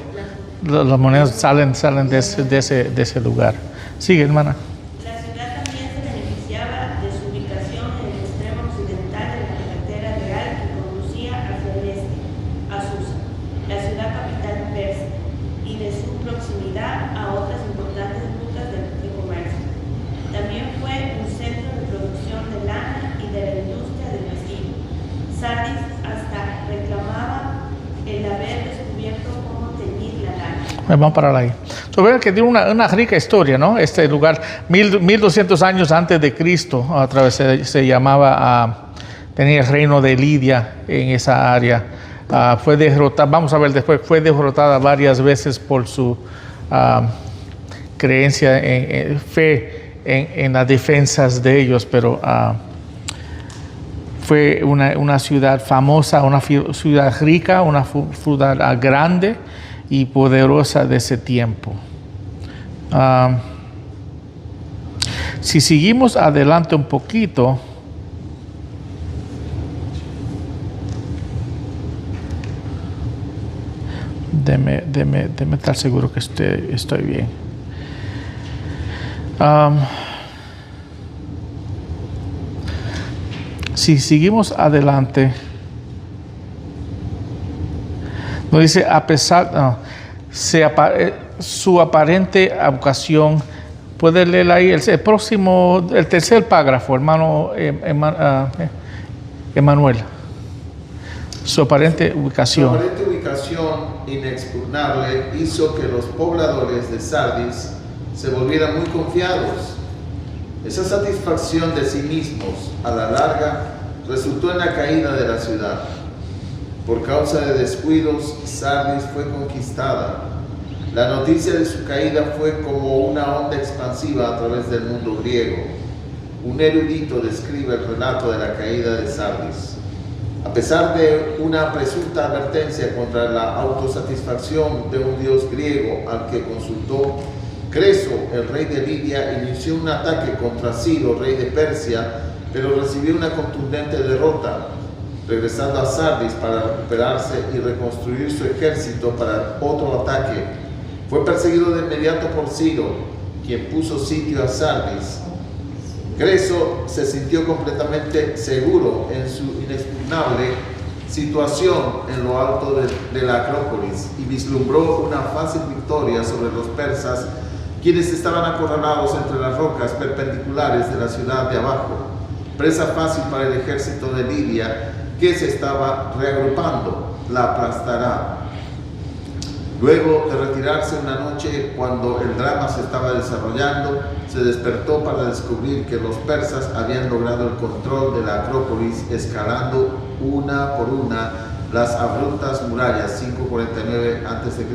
las monedas salen de ese lugar. Sigue, hermana. La ciudad también se beneficiaba de su ubicación en el extremo occidental de la carretera real que conducía hacia el este, a Susa, la ciudad capital persa, y de su proximidad a otras importantes rutas de comercio. También fue un centro de producción de lana y de la industria del vestido. Sardis hasta reclamaba el haber descubierto cómo teñir la lana. Vamos a parar ahí. Vean que tiene una rica historia, ¿no? Este lugar, 1200 años antes de Cristo, a través se llamaba, tenía el reino de Lidia en esa área. Fue derrotada, vamos a ver después, fue derrotada varias veces por su creencia, fe en las defensas de ellos, pero fue una ciudad famosa, una ciudad rica, una ciudad grande y poderosa de ese tiempo. Si seguimos adelante un poquito, déme estar seguro que estoy bien. Si seguimos adelante, nos dice, a pesar, su aparente vocación, puede leer ahí el tercer párrafo, hermano Emanuel. Su aparente ubicación. Su aparente ubicación inexpugnable hizo que los pobladores de Sardis se volvieran muy confiados. Esa satisfacción de sí mismos, a la larga, resultó en la caída de la ciudad. Por causa de descuidos, Sardis fue conquistada. La noticia de su caída fue como una onda expansiva a través del mundo griego. Un erudito describe el relato de la caída de Sardis. A pesar de una presunta advertencia contra la autosatisfacción de un dios griego al que consultó, Creso, el rey de Lidia, inició un ataque contra Ciro, rey de Persia, pero recibió una contundente derrota, regresando a Sardis para recuperarse y reconstruir su ejército para otro ataque. Fue perseguido de inmediato por Ciro, quien puso sitio a Sardis. Creso se sintió completamente seguro en su inexpugnable situación en lo alto de la Acrópolis y vislumbró una fácil victoria sobre los persas, quienes estaban acorralados entre las rocas perpendiculares de la ciudad de abajo, presa fácil para el ejército de Lidia, que se estaba reagrupando. La aplastará. Luego de retirarse una noche, cuando el drama se estaba desarrollando, se despertó para descubrir que los persas habían logrado el control de la Acrópolis, escalando una por una las abruptas murallas, 549 a.C.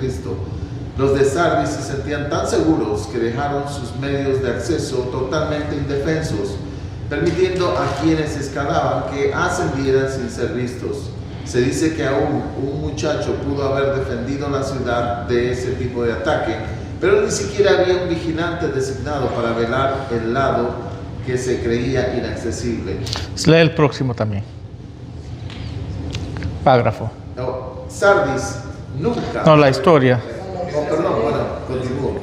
Los de Sardis se sentían tan seguros que dejaron sus medios de acceso totalmente indefensos, permitiendo a quienes escalaban que ascendieran sin ser vistos. Se dice que aún un muchacho pudo haber defendido la ciudad de ese tipo de ataque, pero ni siquiera había un vigilante designado para velar el lado que se creía inaccesible. Lee el próximo también. Párrafo. No, Sardis nunca... No, la historia. Perdón, bueno, continúo.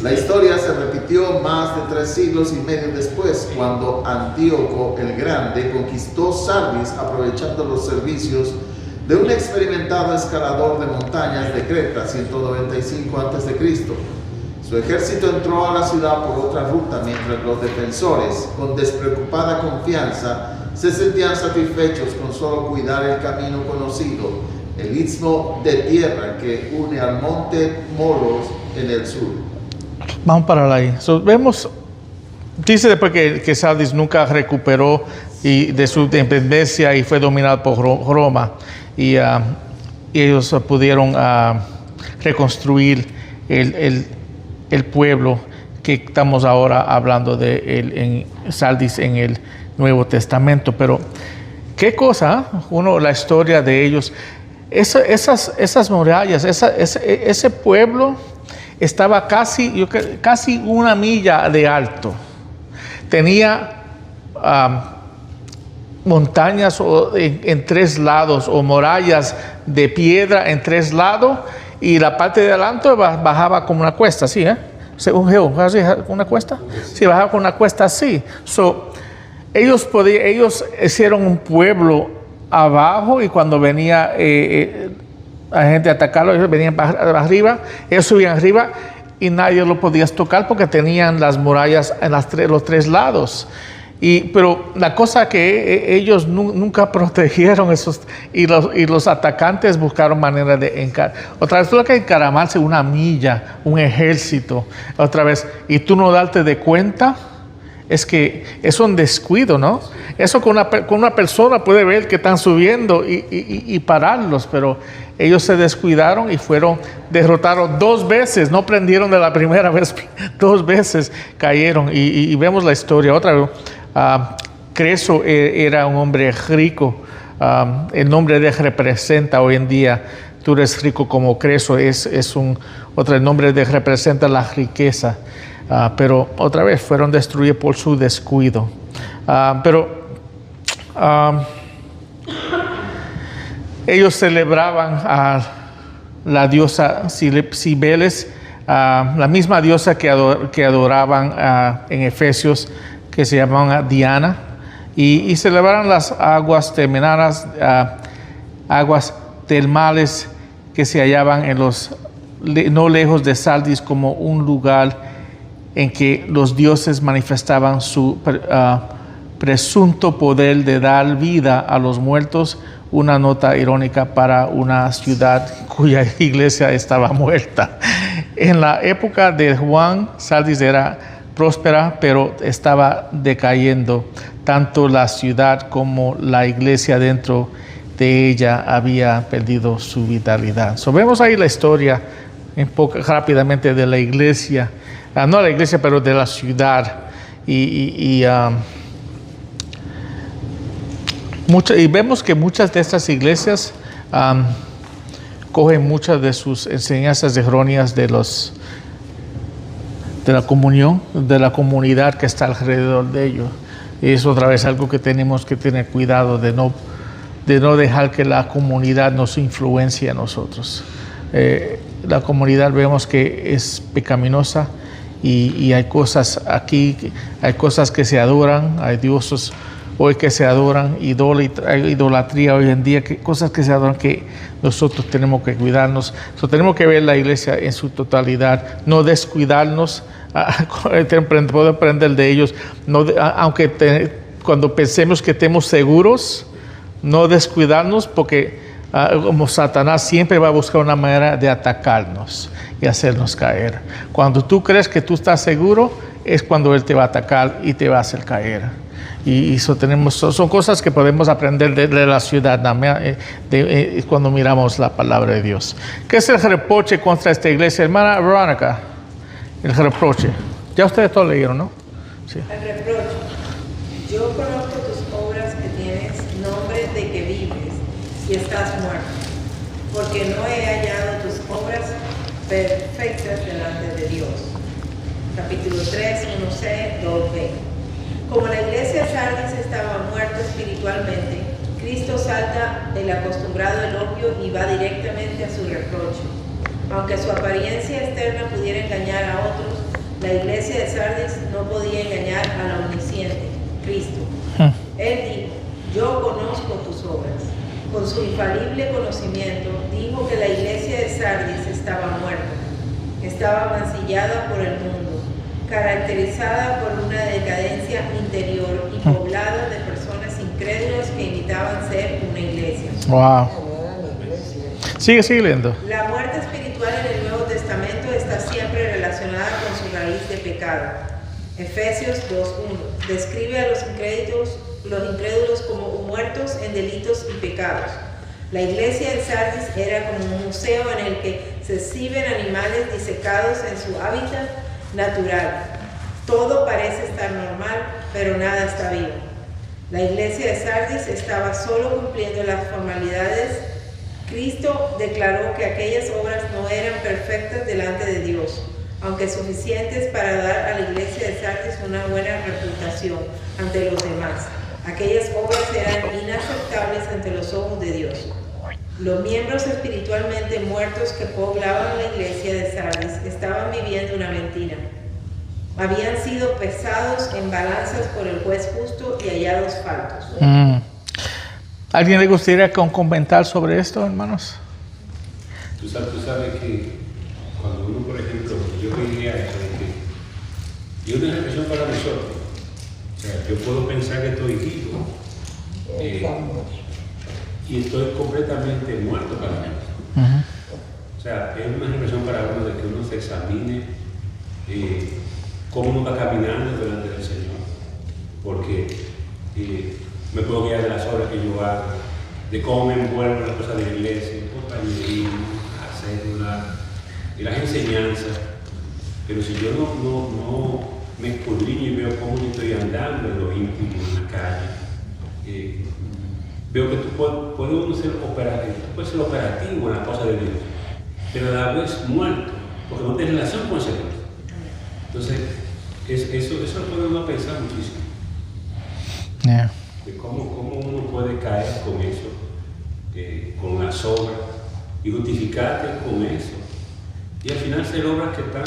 La historia se repitió más de 3 siglos y medio después, cuando Antíoco el Grande conquistó Sardis aprovechando los servicios de un experimentado escalador de montañas de Creta, 195 a.C. Su ejército entró a la ciudad por otra ruta, mientras los defensores, con despreocupada confianza, se sentían satisfechos con solo cuidar el camino conocido, el istmo de tierra que une al monte Moros en el sur. Vamos para ahí. Vemos, dice después que Sardis nunca recuperó de su dependencia y fue dominado por Roma. Y ellos pudieron reconstruir el pueblo que estamos ahora hablando de en Sardis en el Nuevo Testamento. Pero, ¿qué cosa? La historia de ellos. Esas murallas, ese pueblo estaba casi 1 milla de alto. Tenía montañas en 3 lados o murallas de piedra en 3 lados, y la parte de adelante bajaba como una cuesta, ¿sí? ¿Una cuesta? Sí, bajaba con una cuesta así. Ellos hicieron un pueblo abajo, y cuando venía la gente a atacarlo, ellos venían para arriba, ellos subían arriba y nadie lo podía tocar porque tenían las murallas en los 3 lados. Pero la cosa que ellos nunca protegieron esos, y los atacantes buscaron manera de otra vez tuvo que encaramarse 1 milla, un ejército, otra vez, y tú no darte de cuenta. Es que es un descuido, ¿no? Eso con una persona puede ver que están subiendo y pararlos, pero ellos se descuidaron y fueron derrotados 2 veces, no prendieron de la primera vez, 2 veces cayeron. Y vemos la historia otra vez. Creso era un hombre rico. El nombre de él representa hoy en día, tú eres rico como Creso, el nombre de él representa la riqueza. Pero otra vez fueron destruidos por su descuido. Ellos celebraban a la diosa Cibeles, la misma diosa que adoraban en Efesios, que se llamaban Diana, y celebraban las aguas termales, aguas termales que se hallaban no lejos de Sardis, como un lugar en que los dioses manifestaban su presunto poder de dar vida a los muertos, una nota irónica para una ciudad cuya iglesia estaba muerta. En la época de Juan, Sardis era próspera, pero estaba decayendo. Tanto la ciudad como la iglesia dentro de ella había perdido su vitalidad. Vemos ahí la historia rápidamente de la iglesia. No la iglesia, pero de la ciudad. Y vemos que muchas de estas iglesias cogen muchas de sus enseñanzas erróneas de la comunión, de la comunidad que está alrededor de ellos. Y es otra vez algo que tenemos que tener cuidado de no dejar que la comunidad nos influencie a nosotros. La comunidad vemos que es pecaminosa. Y hay cosas aquí, hay cosas que se adoran, hay dioses hoy que se adoran, hay idolatría hoy en día, cosas que se adoran que nosotros tenemos que cuidarnos. Tenemos que ver la iglesia en su totalidad, no descuidarnos, poder aprender de ellos, cuando pensemos que estemos seguros, no descuidarnos, porque como Satanás siempre va a buscar una manera de atacarnos y hacernos caer. Cuando tú crees que tú estás seguro, es cuando Él te va a atacar y te va a hacer caer. Y eso son cosas que podemos aprender de la ciudad cuando miramos la palabra de Dios. ¿Qué es el reproche contra esta iglesia? Hermana Verónica, el reproche. Ya ustedes todos leyeron, ¿no? Sí. El reproche. Yo conozco tus obras, que tienes nombre de que vives y estás muerto, porque no he hallado tus obras perfectas delante de Dios. Capítulo 3, 1c, 2b. Como la iglesia de Sardis estaba muerta espiritualmente, Cristo salta el acostumbrado elogio y va directamente a su reproche. Aunque su apariencia externa pudiera engañar a otros, la iglesia de Sardis no podía engañar a la omnisciente, Cristo. Él dijo, yo conozco tus obras. Con su infalible conocimiento, dijo que la iglesia de Sardis estaba muerta, estaba mancillada por el mundo, caracterizada por una decadencia interior y poblada de personas incrédulas que imitaban ser una iglesia. Wow. Sigue leyendo. La muerte espiritual en el Nuevo Testamento está siempre relacionada con su raíz de pecado. Efesios 2:1 describe a los incrédulos como muertos en delitos y pecados. La iglesia de Sardis era como un museo en el que se exhiben animales disecados en su hábitat natural. Todo parece estar normal, pero nada está vivo. La iglesia de Sardis estaba solo cumpliendo las formalidades. Cristo declaró que aquellas obras no eran perfectas delante de Dios, aunque suficientes para dar a la iglesia de Sardis una buena reputación ante los demás. Aquellas obras eran inaceptables ante los ojos de Dios. Los miembros espiritualmente muertos que poblaban la iglesia de Sardis estaban viviendo una mentira. Habían sido pesados en balanzas por el juez justo y hallados faltos. ¿Alguien le gustaría comentar sobre esto, hermanos? Tú sabes que cuando uno, por ejemplo, yo diría eso, de que yo una reflexión para nosotros. O sea, yo puedo pensar que estoy vivo y estoy completamente muerto para mí. O sea, es una reflexión para uno de que uno se examine cómo uno va caminando delante del Señor. Porque me puedo guiar de las obras que yo hago, de cómo me envuelvo en las cosas de la iglesia, el compañerismo, la cédula y las enseñanzas. Pero si yo no me escudriño y veo cómo yo estoy andando en lo íntimo, en la calle, veo que tú puedes ser operativo en las cosas de Dios, pero a la vez muerto, porque no tienes relación con ese Dios. Entonces, eso lo puede uno pensar muchísimo. Yeah. De cómo uno puede caer con eso, con las obras, y justificarte con eso. Y al final ser obras que están...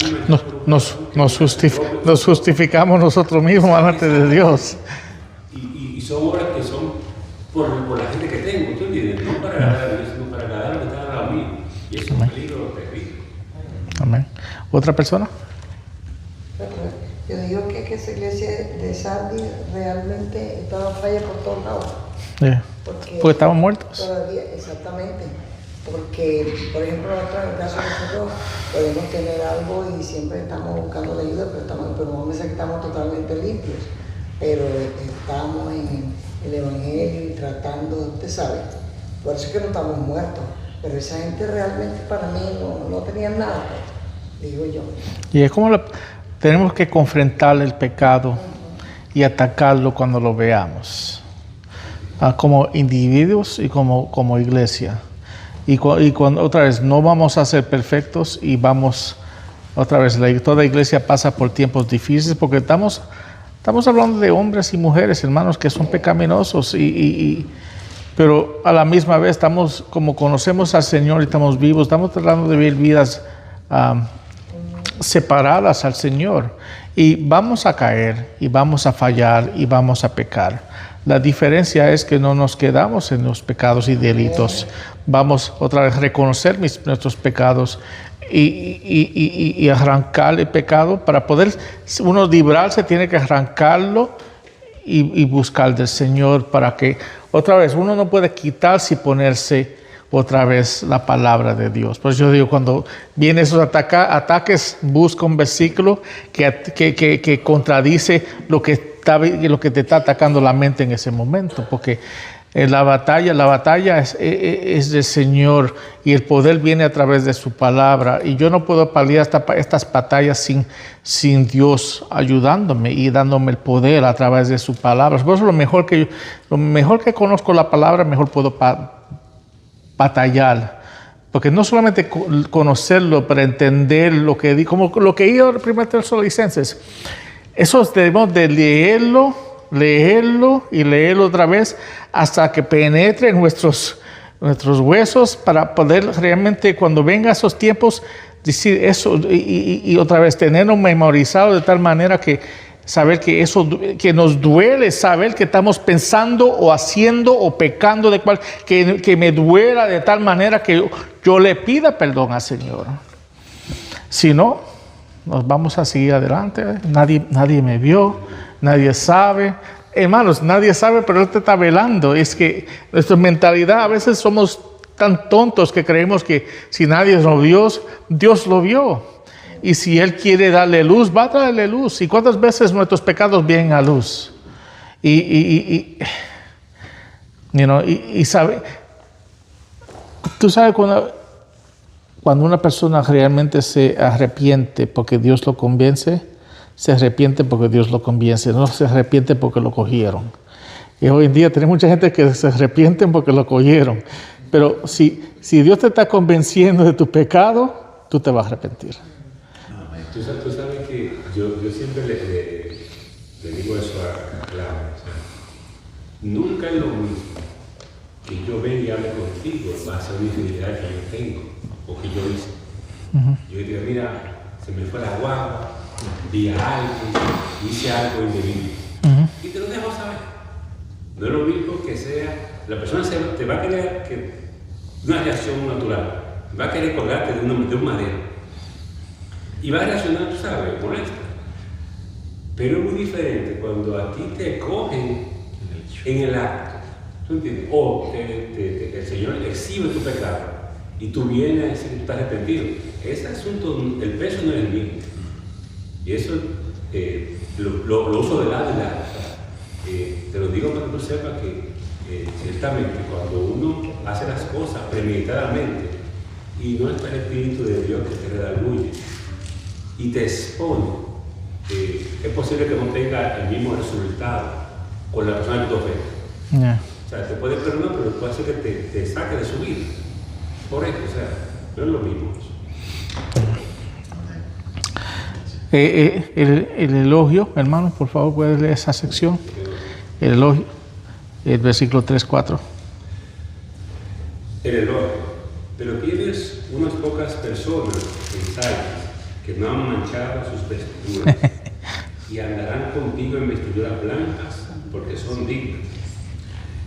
Nos justificamos nosotros mismos delante de Dios. Y son obras que son por la gente que tengo, ¿tú entiendes? No para agradar a Dios, sino para agradar a lo que está al lado mío. Y eso es un peligro terrible. Amén. ¿Otra persona? Yo digo que esa iglesia de Sardis realmente estaba falla por todos lados. Yeah. Porque estaban muertos. Todavía, exactamente. Porque, por ejemplo, nosotros en el caso de nosotros podemos tener algo y siempre estamos buscando la ayuda, pero no me sé que estamos totalmente limpios. Pero estamos en el Evangelio y tratando, usted sabe. Por eso es que no estamos muertos. Pero esa gente realmente para mí no tenía nada, digo yo. Y es como tenemos que confrontar el pecado y atacarlo cuando lo veamos, como individuos y como iglesia. Y cuando, otra vez, no vamos a ser perfectos y vamos, otra vez, toda iglesia pasa por tiempos difíciles porque estamos hablando de hombres y mujeres, hermanos, que son pecaminosos pero a la misma vez estamos, como conocemos al Señor y estamos vivos, estamos tratando de vivir vidas separadas al Señor, y vamos a caer y vamos a fallar y vamos a pecar. La diferencia es que no nos quedamos en los pecados y delitos. Vamos otra vez a reconocer nuestros pecados y arrancar el pecado. Para poder uno librarse tiene que arrancarlo y buscar del Señor, para que otra vez uno no puede quitarse y ponerse otra vez la palabra de Dios. Por eso yo digo, cuando vienen esos ataques, busca un versículo que contradice lo que te está atacando la mente en ese momento, porque la batalla es del Señor y el poder viene a través de su palabra, y yo no puedo paliar estas batallas sin Dios ayudándome y dándome el poder a través de su palabra. Por eso lo mejor que conozco la palabra, mejor puedo batallar, porque no solamente conocerlo, pero entender lo que dijo, como lo que dijo el primer Tesalonicenses. Eso debemos de leerlo y leerlo otra vez hasta que penetre en nuestros huesos, para poder realmente, cuando vengan esos tiempos, decir eso y otra vez tenerlo memorizado de tal manera que saber que nos duele, saber que estamos pensando o haciendo o pecando que me duela de tal manera que yo le pida perdón al Señor. Si no, nos vamos a seguir adelante. Nadie me vio, nadie sabe. Hermanos, nadie sabe, pero Él te está velando. Es que nuestra mentalidad, a veces somos tan tontos que creemos que si nadie lo vio, Dios lo vio. Y si Él quiere darle luz, va a darle luz. ¿Y cuántas veces nuestros pecados vienen a luz? Y sabe, tú sabes cuando una persona realmente se arrepiente porque Dios lo convence, se arrepiente porque Dios lo convence, no se arrepiente porque lo cogieron. Y hoy en día tenemos mucha gente que se arrepienten porque lo cogieron. Pero si Dios te está convenciendo de tu pecado, tú te vas a arrepentir. Tú sabes que yo siempre le digo eso a Clara. O sea, nunca es lo mismo que yo venga y hable contigo en base a una infidelidad que yo tengo o que yo hice. Yo digo, mira, se me fue la guagua, vi algo, hice algo indebido. Y te lo dejo saber. No es lo mismo que sea, la persona te va a querer una reacción natural, va a querer colgarte de un madero. Y va a reaccionar, tú sabes, molesta. Pero es muy diferente cuando a ti te cogen en el acto, ¿tú entiendes? O el Señor exhibe tu pecado y tú vienes a decir que tú estás arrepentido. Ese asunto, el peso no es el mismo. Y eso lo uso de lado y lado. Te lo digo para que tú sepas que ciertamente cuando uno hace las cosas premeditadamente y no está el Espíritu de Dios que te redarguye y te expone, es posible que no tenga el mismo resultado con la persona que tú ofendes. Yeah. O sea, te puede perdonar, pero puede hacer que te saque de su vida. Por eso, o sea, no es lo mismo. El elogio, hermano, por favor, puedes leer esa sección. El elogio, el versículo 3-4. El elogio. Pero tienes unas pocas personas en Sardis que no han manchado sus vestiduras y andarán contigo en vestiduras blancas porque son dignas.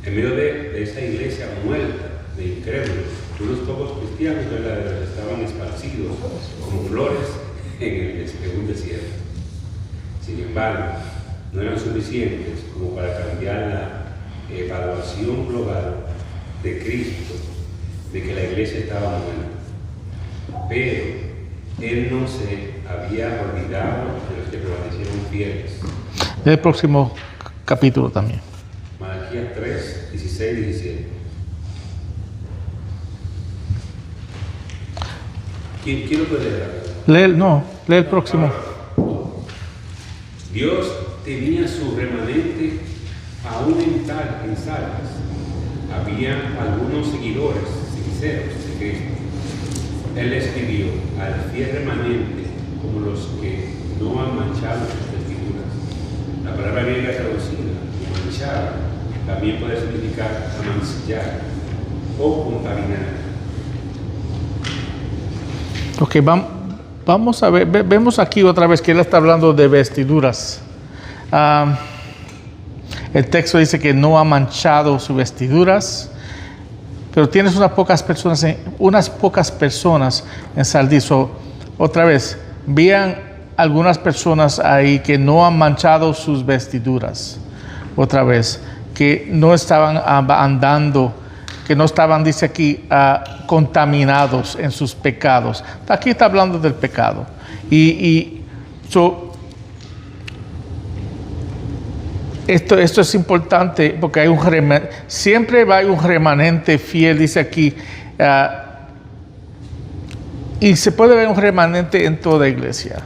En medio de esa iglesia muerta de incrédulos, unos pocos cristianos verdaderos estaban esparcidos como flores en un desierto. Sin embargo, no eran suficientes como para cambiar la evaluación global de Cristo de que la iglesia estaba muerta. Pero Él no se había olvidado de los que permanecieron fieles. El próximo capítulo también. Malaquías 3, 16 y 17. ¿Quién lo puede leer? Lee el próximo. Dios tenía su remanente aún en Sardis. Había algunos seguidores sinceros de Cristo. Él escribió al fiel remanente como los que no han manchado sus vestiduras. La palabra griega traducida, manchar, también puede significar amancillar o contaminar. Ok, vamos a ver, vemos aquí otra vez que él está hablando de vestiduras. El texto dice que no ha manchado sus vestiduras, pero tienes unas pocas personas en Sardis. Otra vez, vean algunas personas ahí que no han manchado sus vestiduras. Otra vez, que no estaban andando que no estaban, dice aquí, contaminados en sus pecados. Aquí está hablando del pecado. Esto es importante porque hay siempre va a haber un remanente fiel, dice aquí, y se puede ver un remanente en toda iglesia.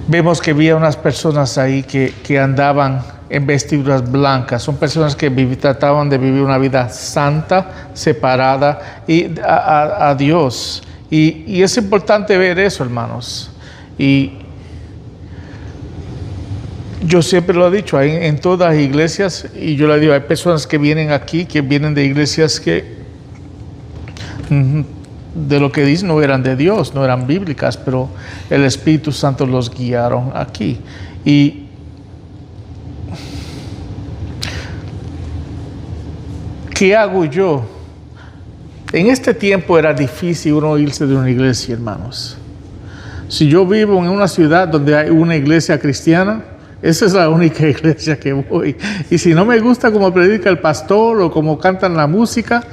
Vemos que había unas personas ahí que andaban en vestiduras blancas. Son personas que trataban de vivir una vida santa, separada a Dios. Y es importante ver eso, hermanos. Y yo siempre lo he dicho, en todas las iglesias, y yo le digo, hay personas que vienen aquí, que vienen de iglesias que de lo que dicen no eran de Dios, no eran bíblicas, pero el Espíritu Santo los guiaron aquí. Y ¿qué hago yo? En este tiempo era difícil uno irse de una iglesia, hermanos. Si yo vivo en una ciudad donde hay una iglesia cristiana, esa es la única iglesia que voy. Y si no me gusta cómo predica el pastor o cómo cantan la música,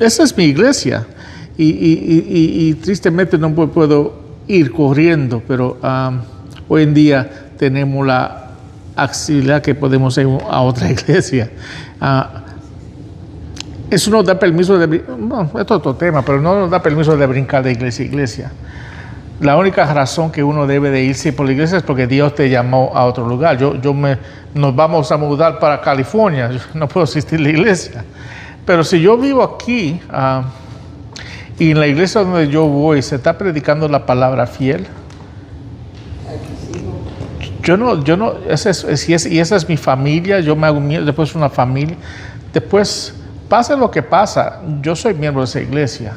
esa es mi iglesia. Y tristemente no puedo ir corriendo, pero hoy en día tenemos la accesibilidad que podemos ir a otra iglesia. Eso nos da permiso esto es otro tema, pero no nos da permiso de brincar de iglesia a iglesia. La única razón que uno debe de irse por la iglesia es porque Dios te llamó a otro lugar. Nos vamos a mudar para California, yo no puedo asistir a la iglesia. Pero si yo vivo aquí, y en la iglesia donde yo voy se está predicando la palabra fiel, y esa es mi familia, yo me hago después una familia, después pase lo que pasa, yo soy miembro de esa iglesia.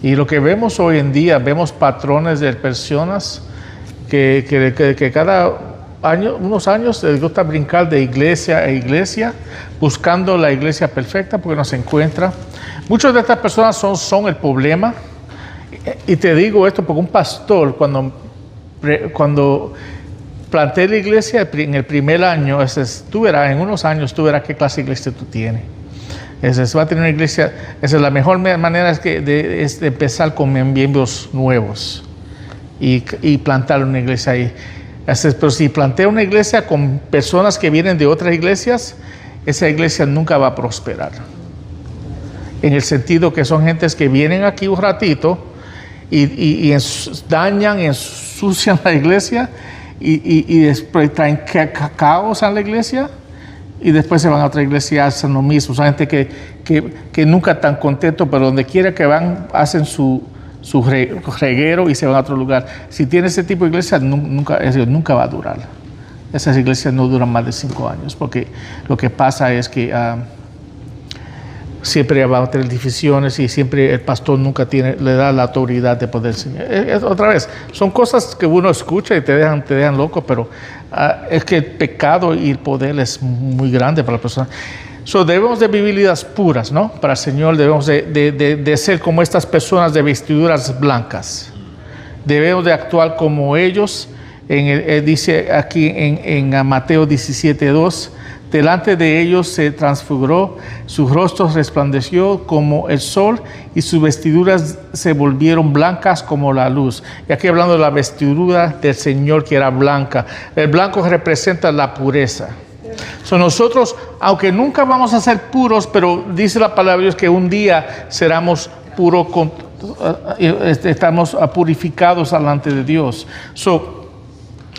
Y lo que vemos hoy en día, vemos patrones de personas que cada año, unos años les gusta brincar de iglesia a iglesia, buscando la iglesia perfecta porque no se encuentra. Muchas de estas personas son el problema. Y te digo esto porque un pastor, cuando planté la iglesia en el primer año, en unos años tú verás qué clase de iglesia tú tienes. Va a tener una iglesia, esa es la mejor manera de empezar con miembros nuevos y plantar una iglesia ahí. Pero si plantea una iglesia con personas que vienen de otras iglesias, esa iglesia nunca va a prosperar. En el sentido que son gentes que vienen aquí un ratito y dañan, ensucian la iglesia y después traen caos a la iglesia y después se van a otra iglesia y hacen lo mismo. Son gente que nunca están contentos, pero donde quiera que van hacen su reguero y se van a otro lugar. Si tiene ese tipo de iglesia, nunca va a durar. Esas iglesias no duran más de 5 años, porque lo que pasa es que siempre va a tener divisiones y siempre el pastor nunca le da la autoridad de poder enseñar. Otra vez, son cosas que uno escucha y te dejan loco, pero es que el pecado y el poder es muy grande para la persona. Debemos de vivir vidas puras, ¿no? Para el Señor debemos de ser como estas personas de vestiduras blancas. Debemos de actuar como ellos. Dice aquí en Mateo 17:2, delante de ellos se transfiguró, su rostro resplandeció como el sol y sus vestiduras se volvieron blancas como la luz. Y aquí hablando de la vestidura del Señor que era blanca. El blanco representa la pureza. Nosotros, aunque nunca vamos a ser puros, pero dice la palabra de Dios que un día seremos puros, estamos purificados delante de Dios.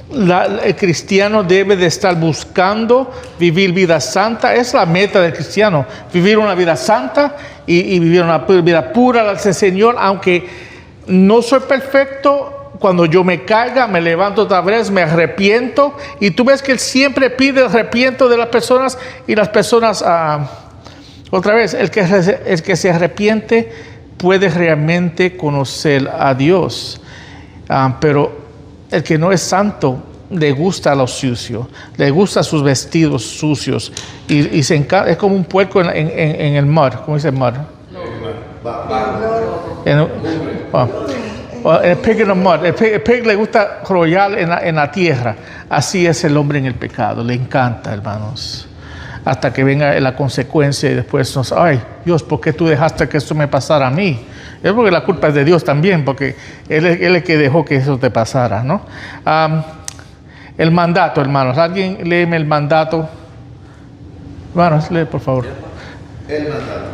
El cristiano debe de estar buscando vivir vida santa. Es la meta del cristiano, vivir una vida santa y vivir una vida pura al Señor. Aunque no soy perfecto, cuando yo me caiga, me levanto otra vez, me arrepiento. Y tú ves que Él siempre pide el arrepiento de las personas. Y las personas, otra vez, el que se arrepiente puede realmente conocer a Dios. Pero el que no es santo le gusta lo sucio, le gusta sus vestidos sucios y es como un puerco en el mar. ¿Cómo dice el mar? El pig in the mud. El pig le gusta rollar en la tierra. Así es el hombre en el pecado. Le encanta, hermanos. hasta que venga la consecuencia y después nos, ay, Dios, ¿por qué tú dejaste que esto me pasara a mí? Es porque la culpa es de Dios también, porque Él es el que dejó que eso te pasara, ¿no? El mandato, hermanos. ¿Alguien léeme el mandato? Hermanos, lee, por favor. El mandato.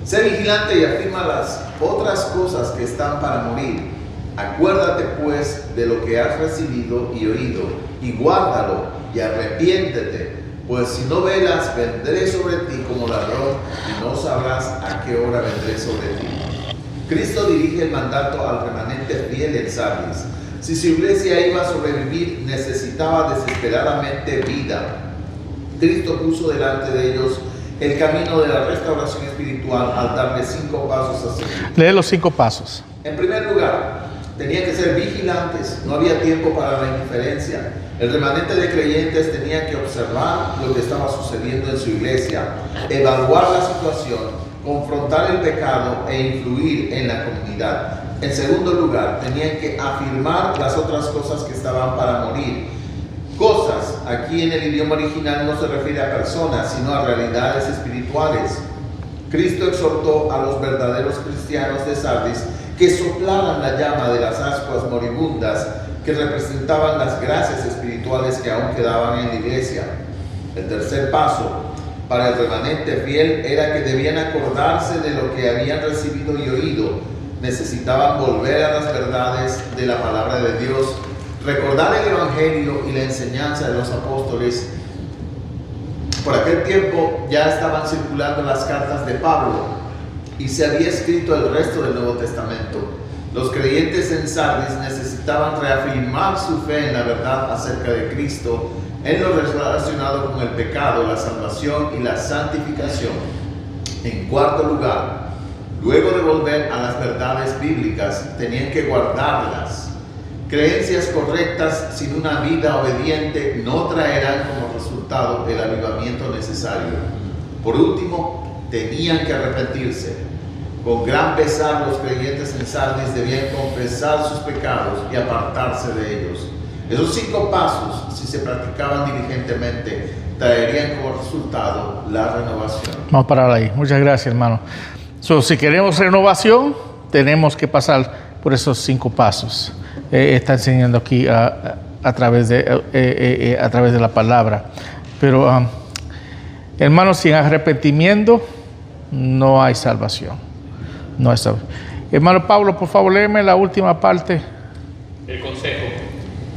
Sé vigilante y afirma las otras cosas que están para morir. Acuérdate pues de lo que has recibido y oído, y guárdalo y arrepiéntete, pues si no velas, vendré sobre ti como ladrón y no sabrás a qué hora vendré sobre ti. Cristo dirige el mandato al remanente fiel en Sardis. Si su iglesia iba a sobrevivir, necesitaba desesperadamente vida. Cristo puso delante de ellos el camino de la restauración espiritual al darle 5 pasos a seguir. Lee los 5 pasos. En primer lugar, tenían que ser vigilantes, no había tiempo para la indiferencia. El remanente de creyentes tenía que observar lo que estaba sucediendo en su iglesia, evaluar la situación, confrontar el pecado e influir en la comunidad. En segundo lugar, tenían que afirmar las otras cosas que estaban para morir. Cosas, aquí en el idioma original no se refiere a personas, sino a realidades espirituales. Cristo exhortó a los verdaderos cristianos de Sardis que soplaran la llama de las ascuas moribundas que representaban las gracias espirituales que aún quedaban en la iglesia. El tercer paso para el remanente fiel era que debían acordarse de lo que habían recibido y oído. Necesitaban volver a las verdades de la palabra de Dios, recordar el evangelio y la enseñanza de los apóstoles. Por aquel tiempo ya estaban circulando las cartas de Pablo y se había escrito el resto del Nuevo Testamento. Los creyentes en Sardis necesitaban reafirmar su fe en la verdad acerca de Cristo, en lo relacionado con el pecado, la salvación y la santificación. En cuarto lugar, luego de volver a las verdades bíblicas, tenían que guardarlas. Creencias correctas sin una vida obediente no traerán como resultado el avivamiento necesario. Por último, tenían que arrepentirse. Con gran pesar, los creyentes en Sardis debían confesar sus pecados y apartarse de ellos. Esos 5 pasos, si se practicaban diligentemente, traerían como resultado la renovación. Vamos a parar ahí. Muchas gracias, hermano. Si queremos renovación, tenemos que pasar por esos 5 pasos. Está enseñando aquí a través de la palabra. Pero, hermanos, sin arrepentimiento no hay salvación. No hay salvación. Hermano Pablo, por favor, léeme la última parte. El consejo.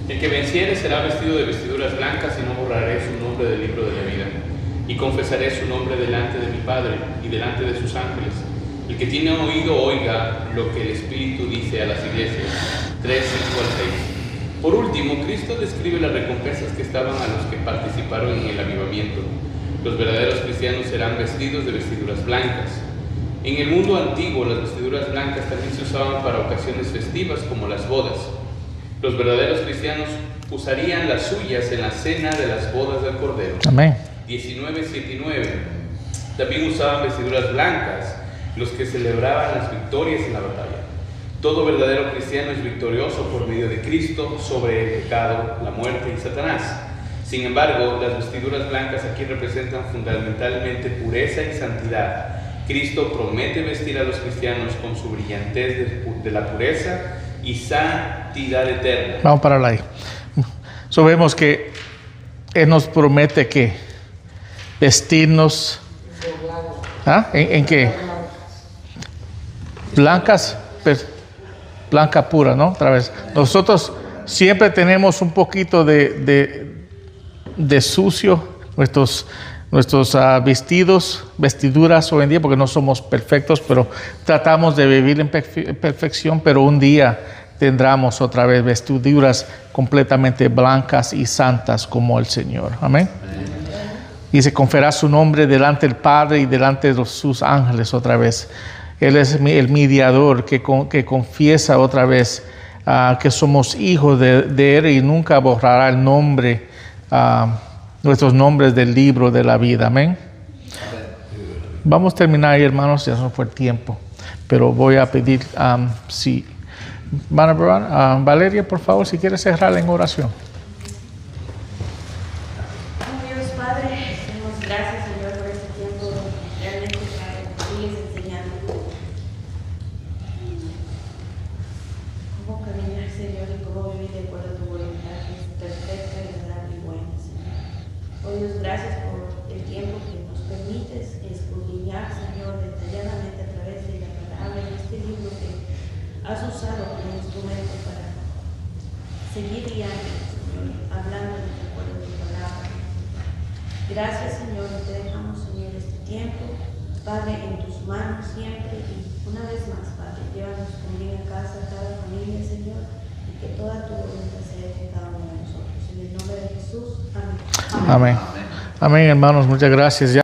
El que venciere será vestido de vestiduras blancas y no borraré su nombre del libro de la vida. Y confesaré su nombre delante de mi Padre y delante de sus ángeles. El que tiene oído, oiga lo que el Espíritu dice a las iglesias. 3, 5 al 6. Por último, Cristo describe las recompensas que estaban a los que participaron en el avivamiento. Los verdaderos cristianos serán vestidos de vestiduras blancas. En el mundo antiguo, las vestiduras blancas también se usaban para ocasiones festivas como las bodas. Los verdaderos cristianos usarían las suyas en la cena de las bodas del Cordero. Amén. 19, 7 y 9. También usaban vestiduras blancas los que celebraban las victorias en la batalla. Todo verdadero cristiano es victorioso por medio de Cristo sobre el pecado, la muerte y Satanás. Sin embargo, las vestiduras blancas aquí representan fundamentalmente pureza y santidad. Cristo promete vestir a los cristianos con su brillantez de la pureza y santidad eterna. Vamos a parar ahí. Vemos que Él nos promete que vestirnos. ¿En qué? Blancas, blanca pura, ¿no? Otra vez. Nosotros siempre tenemos un poquito de sucio nuestros vestiduras hoy en día, porque no somos perfectos, pero tratamos de vivir en perfección, pero un día tendremos otra vez vestiduras completamente blancas y santas como el Señor. Amén. Dice, confiará su nombre delante del Padre y delante de sus ángeles otra vez. Él es el mediador que confiesa otra vez que somos hijos de Él y nunca borrará el nombre, nuestros nombres del libro de la vida. Amén. Vamos a terminar ahí, hermanos, ya no fue el tiempo, pero voy a pedir si Valeria, por favor, si quieres cerrar en oración. Dios Padre, damos gracias Señor, y cómo vivir de acuerdo a tu voluntad, que es perfecta, agradable y buena, Señor. Oh Dios, gracias por el tiempo que nos permites escudriñar, Señor, detalladamente a través de la palabra y este libro que has usado como instrumento para seguir guiando, Señor, hablando de acuerdo a tu palabra. Gracias, Señor, y te dejamos, Señor, este tiempo, Padre, en tus manos siempre, y una vez más, Padre, llévanos con bien a casa, a cada familia, Señor, y que toda tu voluntad sea en cada uno de nosotros. En el nombre de Jesús, amén. Amén. Amén, hermanos, muchas gracias. Ya